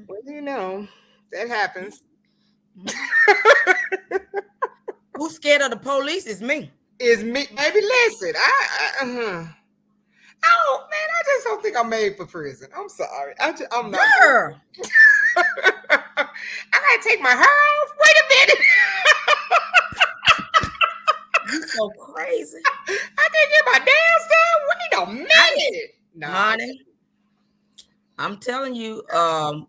Well, Mm, that happens. mhm. Who's scared of the police is me. Is me, baby? Listen, oh man, I just don't think I'm made for prison. I'm sorry, I'm not made. Girl, I gotta take my hair off. Wait a minute. you so crazy. I can't get my nails done. Wait a I didn't, minute. No, honey. I'm telling you, I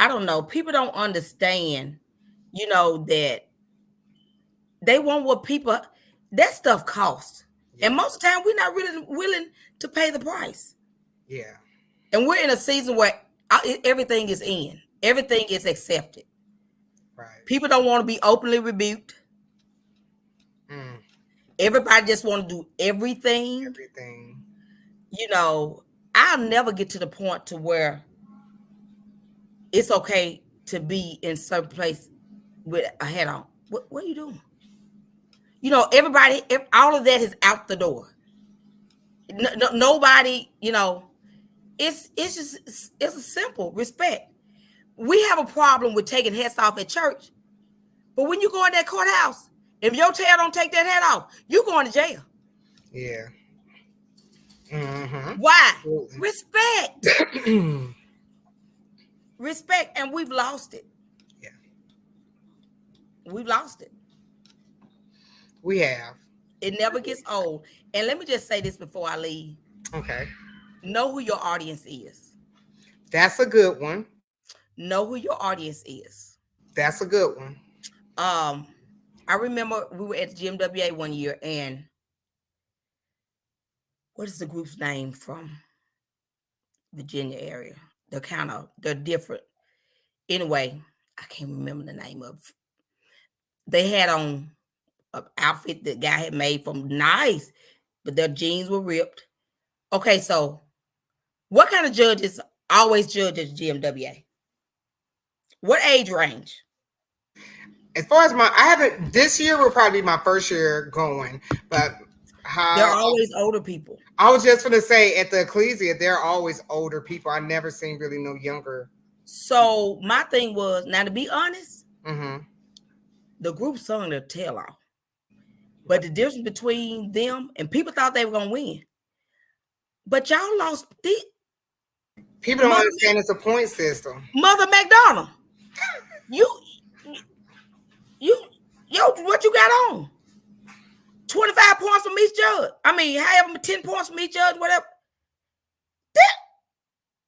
don't know. People don't understand, that they want what people that stuff costs. yeah, And most of the time we're not really willing to pay the price. yeah, And we're in a season where everything is in. Everything is accepted. right. People don't want to be openly rebuked. Mm, Everybody just want to do everything. everything. I'll never get to the point to where it's okay to be in certain place with a hat on. What are you doing? Everybody, all of that is out the door. Nobody, it's just it's a simple respect. We have a problem with taking hats off at church, but when you go in that courthouse, if your tail don't take that hat off, you going to jail. Yeah. Mm-hmm. Why? Absolutely. Respect. Respect, and we've lost it. Yeah, We've lost it. we have. It never gets old. And let me just say this before I leave. Okay, Know who your audience is. that's a good one. Know who your audience is. That's a good one. I remember we were at the GMWA one year, and what is the group's name from Virginia area? They're different. Anyway, I can't remember the name of it. They had on an outfit the guy had made from nice, but their jeans were ripped. Okay, so what kind of judges always judge at GMWA? What age range? As far as I haven't, this year will probably be my first year going, but They're how always older people. I was just going to say at the Ecclesia, there are always older people. I never seen really no younger. So my thing was, now to be honest, Mm-hmm. the group sung their tail off. But the difference between them and people thought they were gonna win. But y'all lost People don't Mother, understand it's a point system. Mother McDonald. You what you got on? 25 points from each judge. I mean, however, 10 points from each judge, whatever.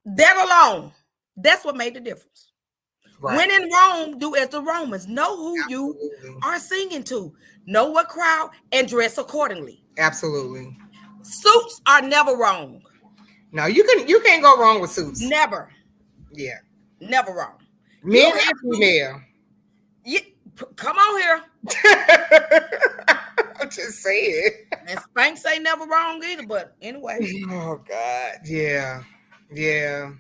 That alone, that's what made the difference. Right. When in Rome, do as the Romans. Know who Absolutely. you are singing to. Know what crowd and dress accordingly. Absolutely. Suits are never wrong. No, you can't go wrong with suits. Never. Yeah. Never wrong. Men and female. Yeah, come on here. I'm just saying. And Spanx ain't never wrong either, but anyway. Oh God. Yeah. Yeah.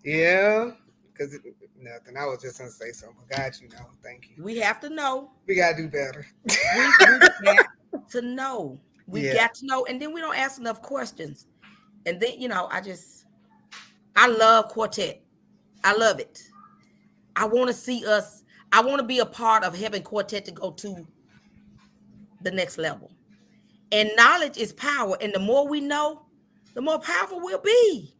Yeah. Because nothing. I was just gonna say something. God, thank you. We have to know. We gotta do better. We got to know. We Yeah. got to know. And then we don't ask enough questions. And then, I love Quartet. I love it. I want to see us. I want to be a part of having Quartet to go to the next level. And knowledge is power. And the more we know, the more powerful we'll be.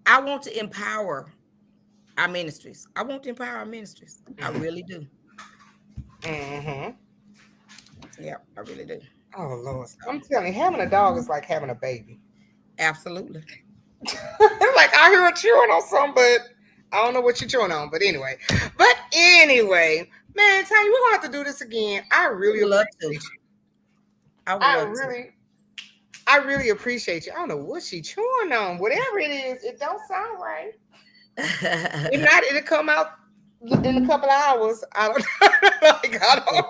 I want to empower our ministries. I want to empower our ministries. I really do. Mm-hmm. Yeah, I really do. Oh Lord. I'm telling you, having a dog is like having a baby. Absolutely. Like I hear a chewing on something, but I don't know what you're chewing on. But anyway, man, Tanya, we're gonna have to do this again. I really love appreciate to. you. I really appreciate you. I don't know what she chewing on. Whatever it is, it don't sound right. If not, it'll come out in a couple of hours. I don't know.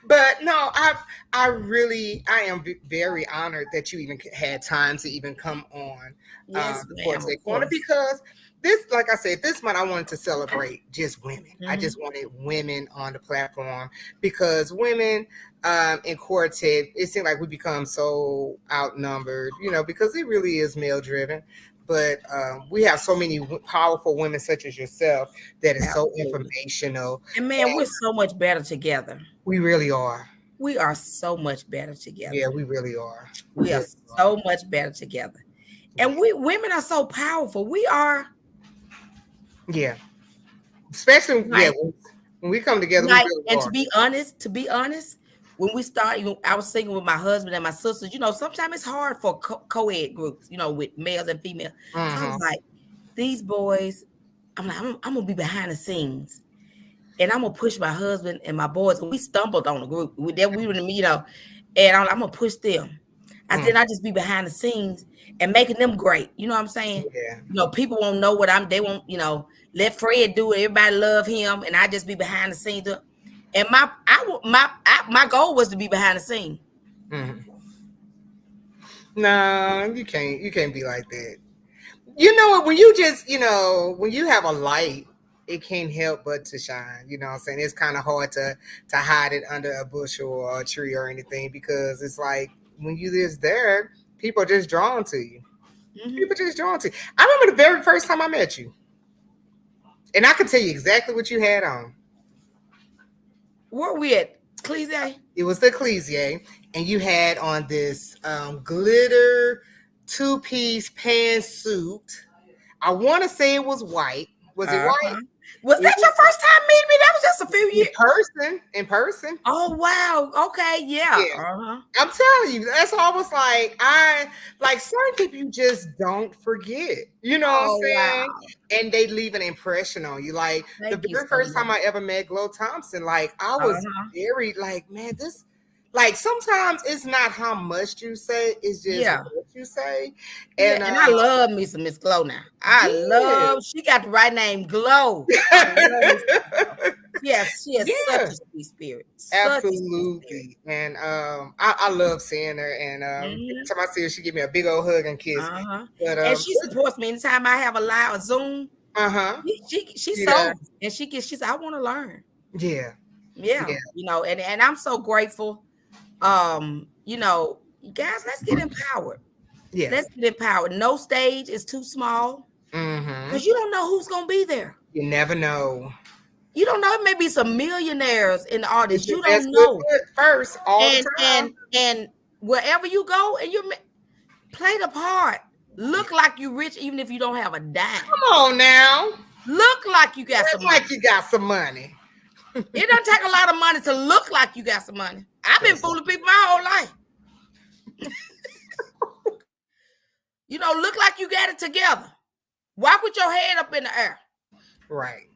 But no, I am very honored that you even had time to even come on Yes, the Quartet Corner, because this, like I said, this month I wanted to celebrate just women. I Mhm. just wanted women on the platform because women in quartet, it seemed like we become so outnumbered, because it really is male driven. But we have so many powerful women such as yourself that is so Absolutely. informational. And man, we're so much better together. We really are. We are so much better Yeah, together. we really are. We We are really are. so much better together. Yeah. And we women are so powerful. We are Yeah. Especially, yeah, like when we come together, we like, really and are. to be honest, when we start, I was singing with my husband and my sisters. Sometimes it's hard for co-ed groups, with males and females. So I was Mm-hmm. like, these boys, I'm gonna be behind the scenes, and I'm gonna push my husband and my boys. And we stumbled on the group. We were, and I'm gonna push them. I said, Mm. I just be behind the scenes and making them great. You know what I'm saying? Yeah. People won't know what they won't, let Fred do it. Everybody love him, and I just be behind the scenes. And my goal was to be behind the scene. Mm. No, you can't. You can't be like that. You know what? When you just, when you have a light, it can't help but to shine. You know what I'm saying? It's kind of hard to hide it under a bushel or a tree or anything because it's like when you just there, people are just drawn to you. Mm-hmm. People just drawn to you. I remember the very first time I met you, and I can tell you exactly what you had on. Where we at? Cleese? It was the Ecclesia, and you had on this glitter two-piece pantsuit. I want to say it was white. Was it white? Uh-huh. Was It that your first time meeting me? That was just a few in years. person. In person. Oh wow. Okay. Yeah. Yeah. Uh-huh. I'm telling you, that's almost like I like certain people you just don't forget. You know what I'm Oh saying? wow. And they leave an impression on you. Like the Thank you very so first time much. I ever met Glow Thompson, like I was Uh-huh. very like, man, this like sometimes it's not how much you say, it's just Yeah. what you say. Yeah. And And I love me some Miss Glow now. yeah. She got the right name, Glow. I love me some Miss Glow. Yes, she has such Yeah. a sweet spirit. Such a sweet spirit. Absolutely. And I love seeing her and every Mm-hmm. time I see her she give me a big old hug and kiss. Uh-huh. But And she supports me anytime I have a live Zoom. uh-huh. She Yeah. sold and she said, I want to learn. Yeah. Yeah, Yeah. and I'm so grateful. Guys, let's get empowered. Yeah. Let's get empowered. No stage is too small Mm-hmm. because you don't know who's gonna be there. You never know. You don't know. It may be some millionaires in the audience. It's your You best don't foot know. first all the And time. and wherever you go, and play the part. Look like you rich, even if you don't have a dime. Come on now. Look like you got Act some money. like you got some money. It doesn't take a lot of money to look like you got some money. I've been fooling people my whole life. Look like you got it together. Walk with your head up in the air. Right.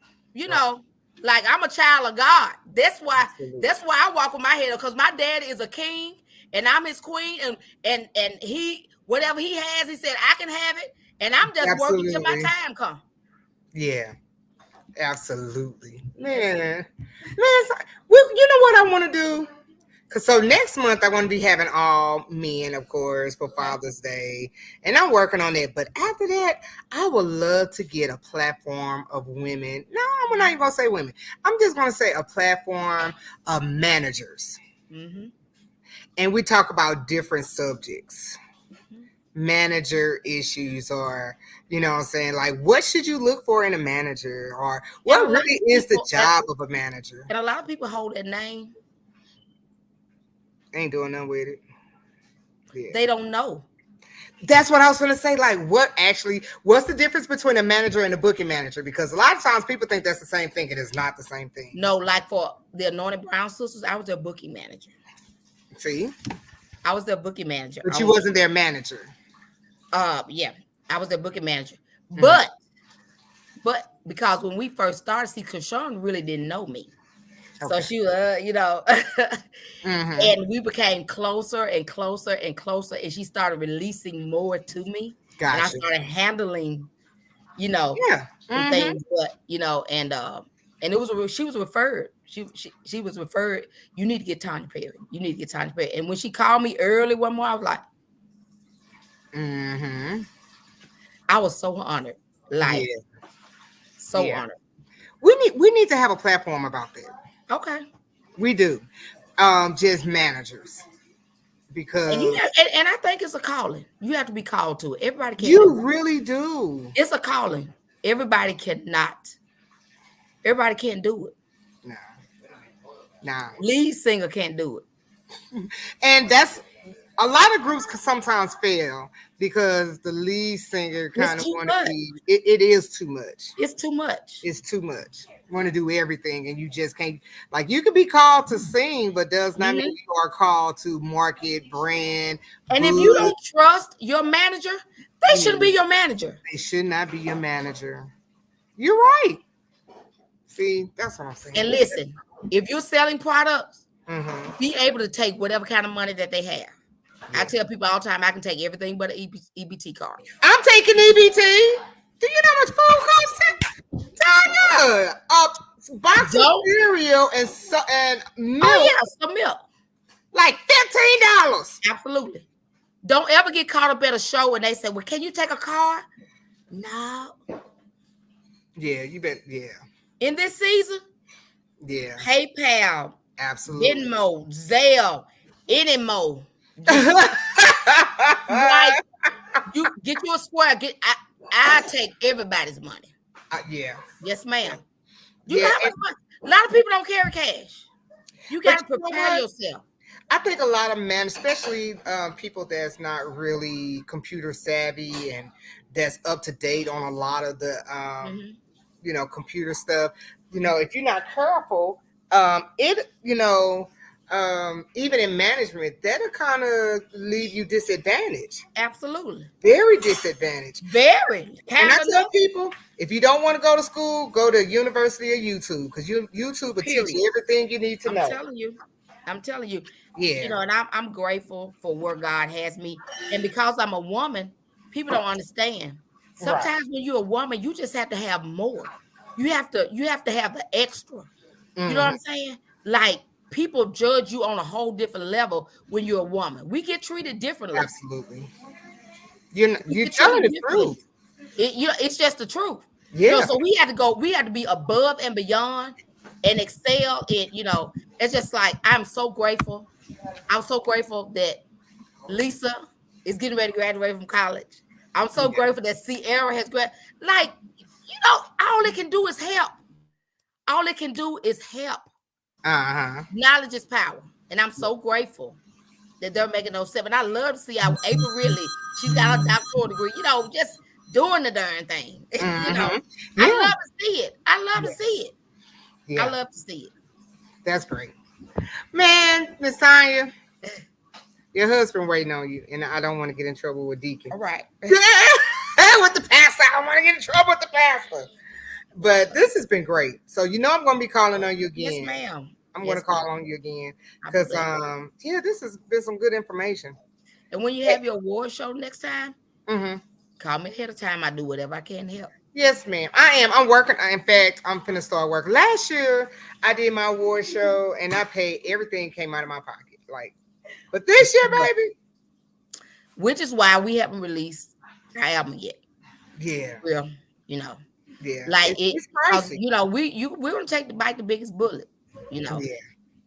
Like I'm a child of God. That's why Absolutely. I walk with my head up because my daddy is a king and I'm his queen and he whatever he has, he said I can have it and I'm just working till my Absolutely. time comes. Yeah. Absolutely. That's it. Man. Well, you know what I want to do? So next month I want to be having all men, of course, for Father's Day, and I'm working on it. But after that, I would love to get a platform of women. No, I'm not even gonna say women. I'm just gonna say a platform of managers, Mm-hmm. and we talk about different subjects, Mm-hmm. manager issues, or you know what I'm saying, like what should you look for in a manager, or And a what lot really of is the people job of a manager? and a lot of people hold that name. Ain't doing nothing with it. Yeah. They don't know. That's what I was going to say. Like, what's the difference between a manager and a booking manager? Because a lot of times people think that's the same thing. It is not the same thing. No, like for the Anointed Brown Sisters, I was their booking manager. See? I was their booking manager. But you wasn't their manager. Yeah, I was their booking manager. Mm-hmm. But because when we first started, see, Krishan really didn't know me. Okay. So she, Mm-hmm. and we became closer and closer and closer, and she started releasing more to me, and I Gotcha. started handling, Yeah. some Mm-hmm. things, but and it was she was referred. She was referred. You need to get Tonya Perry. You need to get Tonya Perry. And when she called me early one morning, I was like, Mm-hmm. I was so honored. Like, Yeah, so yeah. honored. We need to have a platform about that. Okay. We do. Just managers And you because have, and I think it's a calling. You have to be called to it. Everybody can't do you it. really do. It's a calling. Everybody cannot. Everybody can't do it. Nah, nah. Lead singer can't do it. And that's a lot of groups can sometimes fail because the lead singer It's kind of too want to much. be. It is too much. It's too much. It's too much. Want to do everything, and you just can't. Like you can be called to sing, but does not mean Mhm. you are called to market, brand, And if you book. don't trust your manager, they You shouldn't need. be your manager. They should not be your manager. You're right. See, that's what I'm saying. And listen, if you're selling products, Mm-hmm. be able to take whatever kind of money that they have. I Yeah. tell people all the time, I can take everything but an EBT card. I'm taking EBT. Do you know how much food costs? Tanya, a box of Don't. cereal and Oh milk, yeah, some milk. like $15. Absolutely. Don't ever get caught up at a show and they say, "Well, can you take a card?" No. Yeah, you bet. Yeah, In this season, yeah, PayPal, absolutely. Venmo, Zelle, any mo. Like you get you a square. I take everybody's money. Yeah, Yes, ma'am. You know yeah. how much money? A lot of people don't carry cash. You got But to you know prepare what? yourself. I think a lot of men, especially people that's not really computer savvy and that's up to date on a lot of the Mhm. computer stuff. If you're not careful, even in management, that'll kind of leave you disadvantaged, Absolutely. very disadvantaged. Very And I kind tell enough. people, if you don't want to go to school, go to University or YouTube because YouTube will teach Period. you everything you need to I'm know. telling you. I'm telling you. Yeah, And I'm grateful for where God has me. And because I'm a woman, people don't understand. right. Sometimes when you're a woman, you just have to have more. You have to have the extra. You know what Hmm. I'm saying? Like people judge you on a whole different level when you're a woman. We get treated differently. Absolutely. You're We you're get telling treated the truth. differently. It's just the truth. Yeah. So we had to be above and beyond and excel in, it's just like I'm so grateful. I'm so grateful that Lisa is getting ready to graduate from college. I'm so Yeah. grateful that Sierra has graduated. Like, all it can do is help. All it can do is help. Uh-huh. Knowledge is power. And I'm so grateful that they're making those steps. And I love to see how April really, she's got her doctoral degree, just doing the darn thing. Hmm. I Yeah. love to see it. I love to Yeah. see it. I Yeah. love to see That's great. Man, Miss Tanya, it. your husband waiting on you, and I don't want to get in trouble with Deacon. All right. With the pastor. I don't want to get in trouble with the pastor. But this has been great. So I'm gonna be calling on you Yes, again. ma'am. I'm gonna Yes, call ma'am. on you again I'll be because glad. this has been some good information. And when you have your award show next time, Mm-hmm. call me ahead of time. I do whatever I can to help. Yes, ma'am. I am. I'm working. In fact, I'm finna start working. Last year, I did my award show and I paid everything came out of my pocket. But this year, baby, Which is why we haven't released our album yet. yeah, Real, yeah, like it's because pricey. we're gonna take the biggest bullet. You know,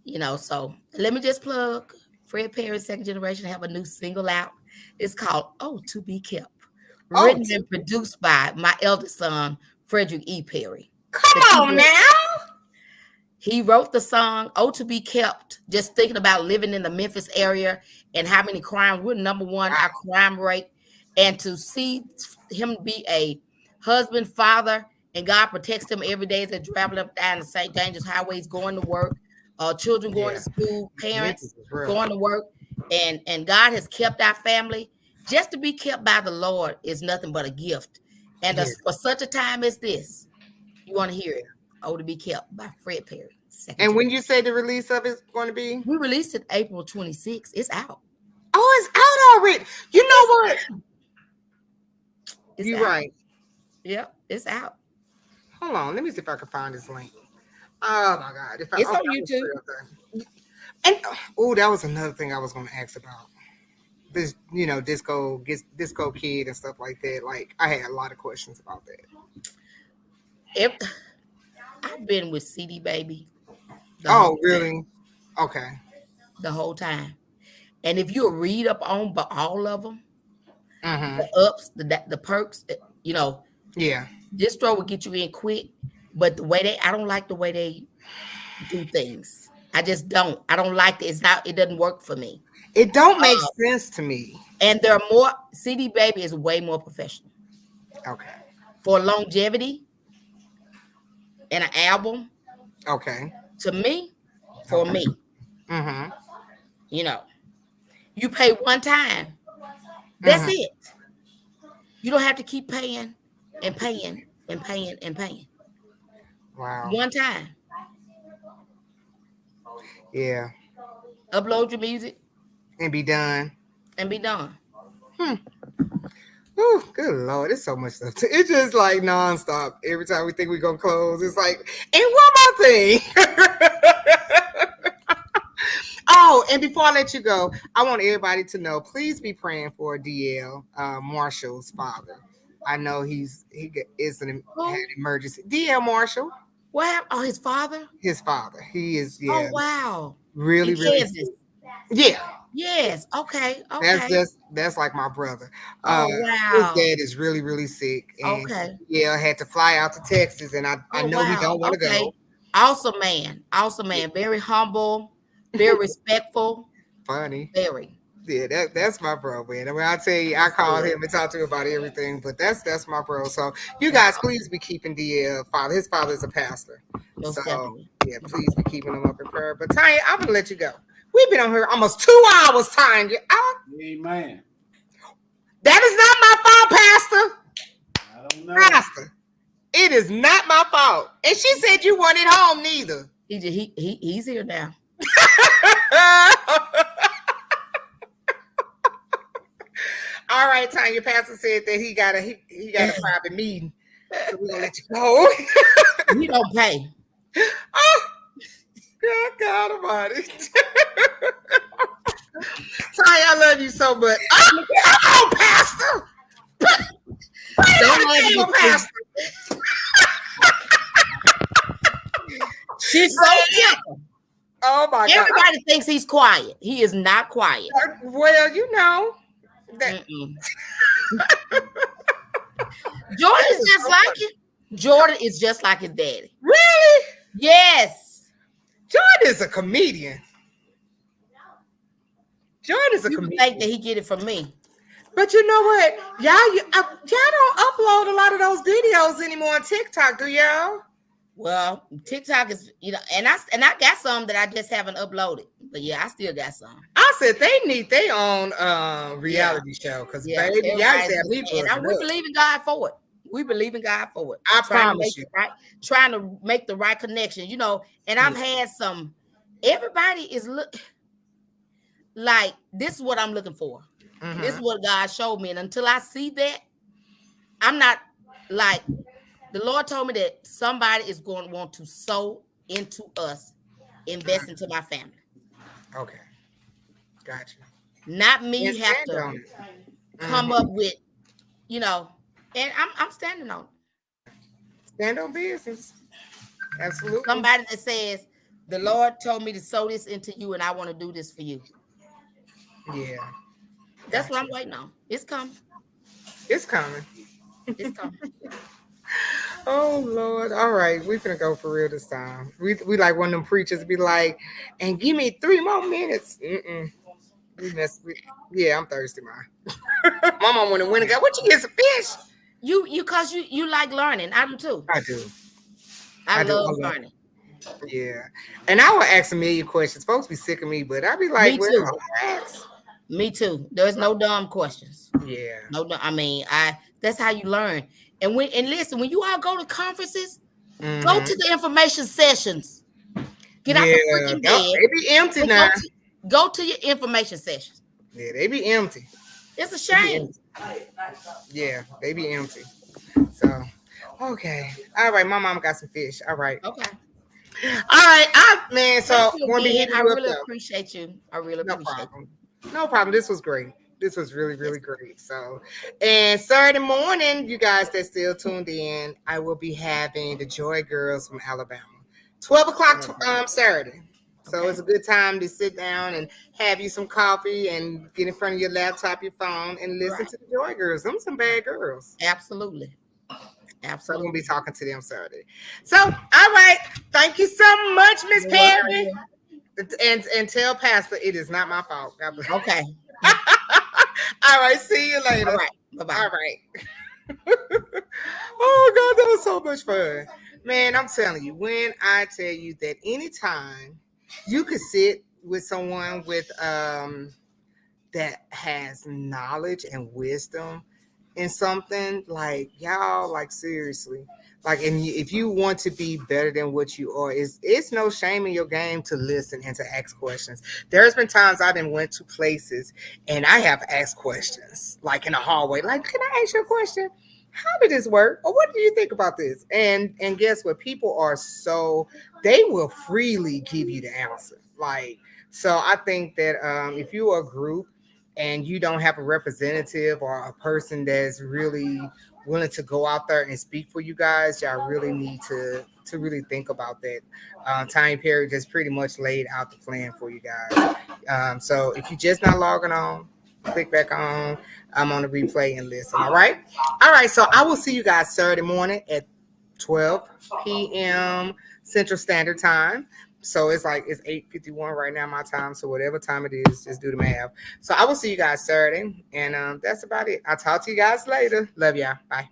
Yeah. So let me just plug Fred Perry's Second Generation have a new single out. It's called "Oh to Be Kept," Oh, written and produced by my eldest son, Frederick E. Perry. come The on keyboard. now. He wrote the song "Oh to Be Kept," just thinking about living in the Memphis area and how many crimes. We're number one, our Wow. crime rate. And to see him be a husband, father, and God protects him every day as they're traveling up down the St. Dangerous highways, going to work, children going to Yeah. school, Memphis parents is rough. going to work. And God has kept our family. Just to be kept by the Lord is nothing but a gift. And Yeah. for such a time as this, you want to hear it. "Oh to Be Kept" by Fred Perry. Second And when Generation. you say the release of it's going to be? We released it April 26th. It's out. Oh, it's out already. You know what? It's You're out. right. Yep, it's out. Hold on. Let me see if I can find this link. Oh my God. It's on that was YouTube. real good. And that was another thing I was going to ask about. this, disco kid and stuff like that. Like I had a lot of questions about that. If I've been with CD Baby the Oh, whole time, really? Okay. the whole time. And if you read up on but all of them, Mm-hmm. the ups, the perks, Yeah. this store will get you in quick. But I don't like the way they do things. I just don't. I don't like it. It doesn't work for me. It don't make Uh, sense to me. and there are more. CD Baby is way more professional Okay. for longevity and an album. Okay. To me, for Okay. me, Mm-hmm. you know, you pay one time. That's Mm-hmm. it. You don't have to keep paying and paying and paying and paying. Wow. One time, Yeah. upload your music And be done. and be done. Hmm. Oh, good Lord. It's so much stuff. It's just like nonstop. Every time we think we're going to close, it's like, and one more thing. Oh, and before I let you go, I want everybody to know, please be praying for DL, Marshall's father. I know he is had Who? an emergency. DL Marshall, What happened? Oh, his father? his father. He is, Oh, yeah, wow. really, In really Kansas. sick. Yeah. Yes. Okay. That's Okay. that's like my brother. Oh, His wow. dad is really, really sick, and Okay. yeah, had to fly out to Texas, and I Oh, know he wow. don't want to Okay. go. Awesome man. Awesome man. Very humble, very respectful. Funny. Very. Yeah, that's my bro, man. I mean, I tell you, I That's call good. him and talk to him about everything, but that's my bro. So you guys, please be keeping DL father. His father is a pastor, so Most definitely. yeah, please be keeping him up in prayer. But Tanya, I'm gonna let you go. We've been on here almost 2 hours, Tanya. Amen. That is not my fault, Pastor. I don't know. Pastor, it is not my fault. And she said you weren't at home neither. He's here now. All right, Tanya. Pastor said that he got a private meeting, so we're gonna let you go. He don't pay. Oh, God Almighty. Tanya, I love you so much. Oh, come on, Pastor. Don't let him get Pastor. She's so gentle. Oh my God. Everybody thinks he's quiet. He is not quiet. Well, you know that. Jordan is just like it. Jordan is just like his daddy. Really? Yes. Jordan is a comedian. Jordan is a You would comedian. think that he get it from me. But you know what? Y'all don't upload a lot of those videos anymore on TikTok, do y'all? Well, TikTok is, and I got some that I just haven't uploaded. But yeah, I still got some. I said they need their own reality show because baby, y'all said me we believe in God for it. We believe in God for it. I promise you. Trying to make the right connection, and I've had some, everybody is like, this is what I'm looking for. Mm-hmm. This is what God showed me. And until I see that, I'm not like, the Lord told me that somebody is going to want to sow into us, invest into my family. Okay. Gotcha. Not me have to come up with, and I'm standing on it. Stand on business. Absolutely. Somebody that says, the Lord told me to sow this into you and I want to do this for you. Yeah. That's what I'm waiting on. It's coming. It's coming. It's coming. Oh Lord. All right. We're gonna go for real this time. We like one of them preachers be like, and give me 3 more minutes. Yeah, I'm thirsty, man. My mom went and went and got, what you get, some fish? Cause you like learning. I do too. I do. I love learning. Yeah. And I would ask a million questions. Folks be sick of me, but I'd be like, Me too. There's no dumb questions. Yeah. No, I mean, that's how you learn. And listen, when you all go to conferences, go to the information sessions. Get out the freaking bed. They be empty now. Go to your information sessions. Yeah, they be empty. It's a shame. Yeah, they be empty. So, okay. All right, my mom got some fish. All right. Okay. All right, man. So I really appreciate you. I really appreciate you. No problem. This was great. This was really, really great. So, and Saturday morning, you guys that still tuned in, I will be having the Joy Girls from Alabama, 12 o'clock Saturday. So Okay. it's a good time to sit down and have you some coffee and get in front of your laptop, your phone, and listen Right. to the Joy Girls. Them some bad girls. Absolutely. So I'm gonna be Absolutely. talking to them Saturday. So, all right, thank you so much, Miss You're welcome, Perry, dear. and tell Pastor it is not my fault. God bless. Okay. All right, see you All later. right. Bye-bye. All right. Oh God, that was so much fun. Man, I'm telling you, when I tell you that anytime you could sit with someone with that has knowledge and wisdom in something, like y'all, like seriously, like, and if you want to be better than what you are, it's no shame in your game to listen and to ask questions. There's been times I done went to places and I have asked questions, like in the hallway, like, can I ask you a question? How did this work? Or what do you think about this? And guess what? People are so, they will freely give you the answer. Like, so I think that if you are a group and you don't have a representative or a person that's really willing to go out there and speak for you guys, y'all really need to really think about that. Tonya Perry just pretty much laid out the plan for you guys. So if you're just not logging on, click back on. I'm on the replay and listen. All right. So I will see you guys Saturday morning at 12 p.m. Central Standard Time. So it's like it's 8:51 right now my time. So whatever time it is, just do the math. So I will see you guys Saturday, and that's about it. I'll talk to you guys later. Love y'all. Bye.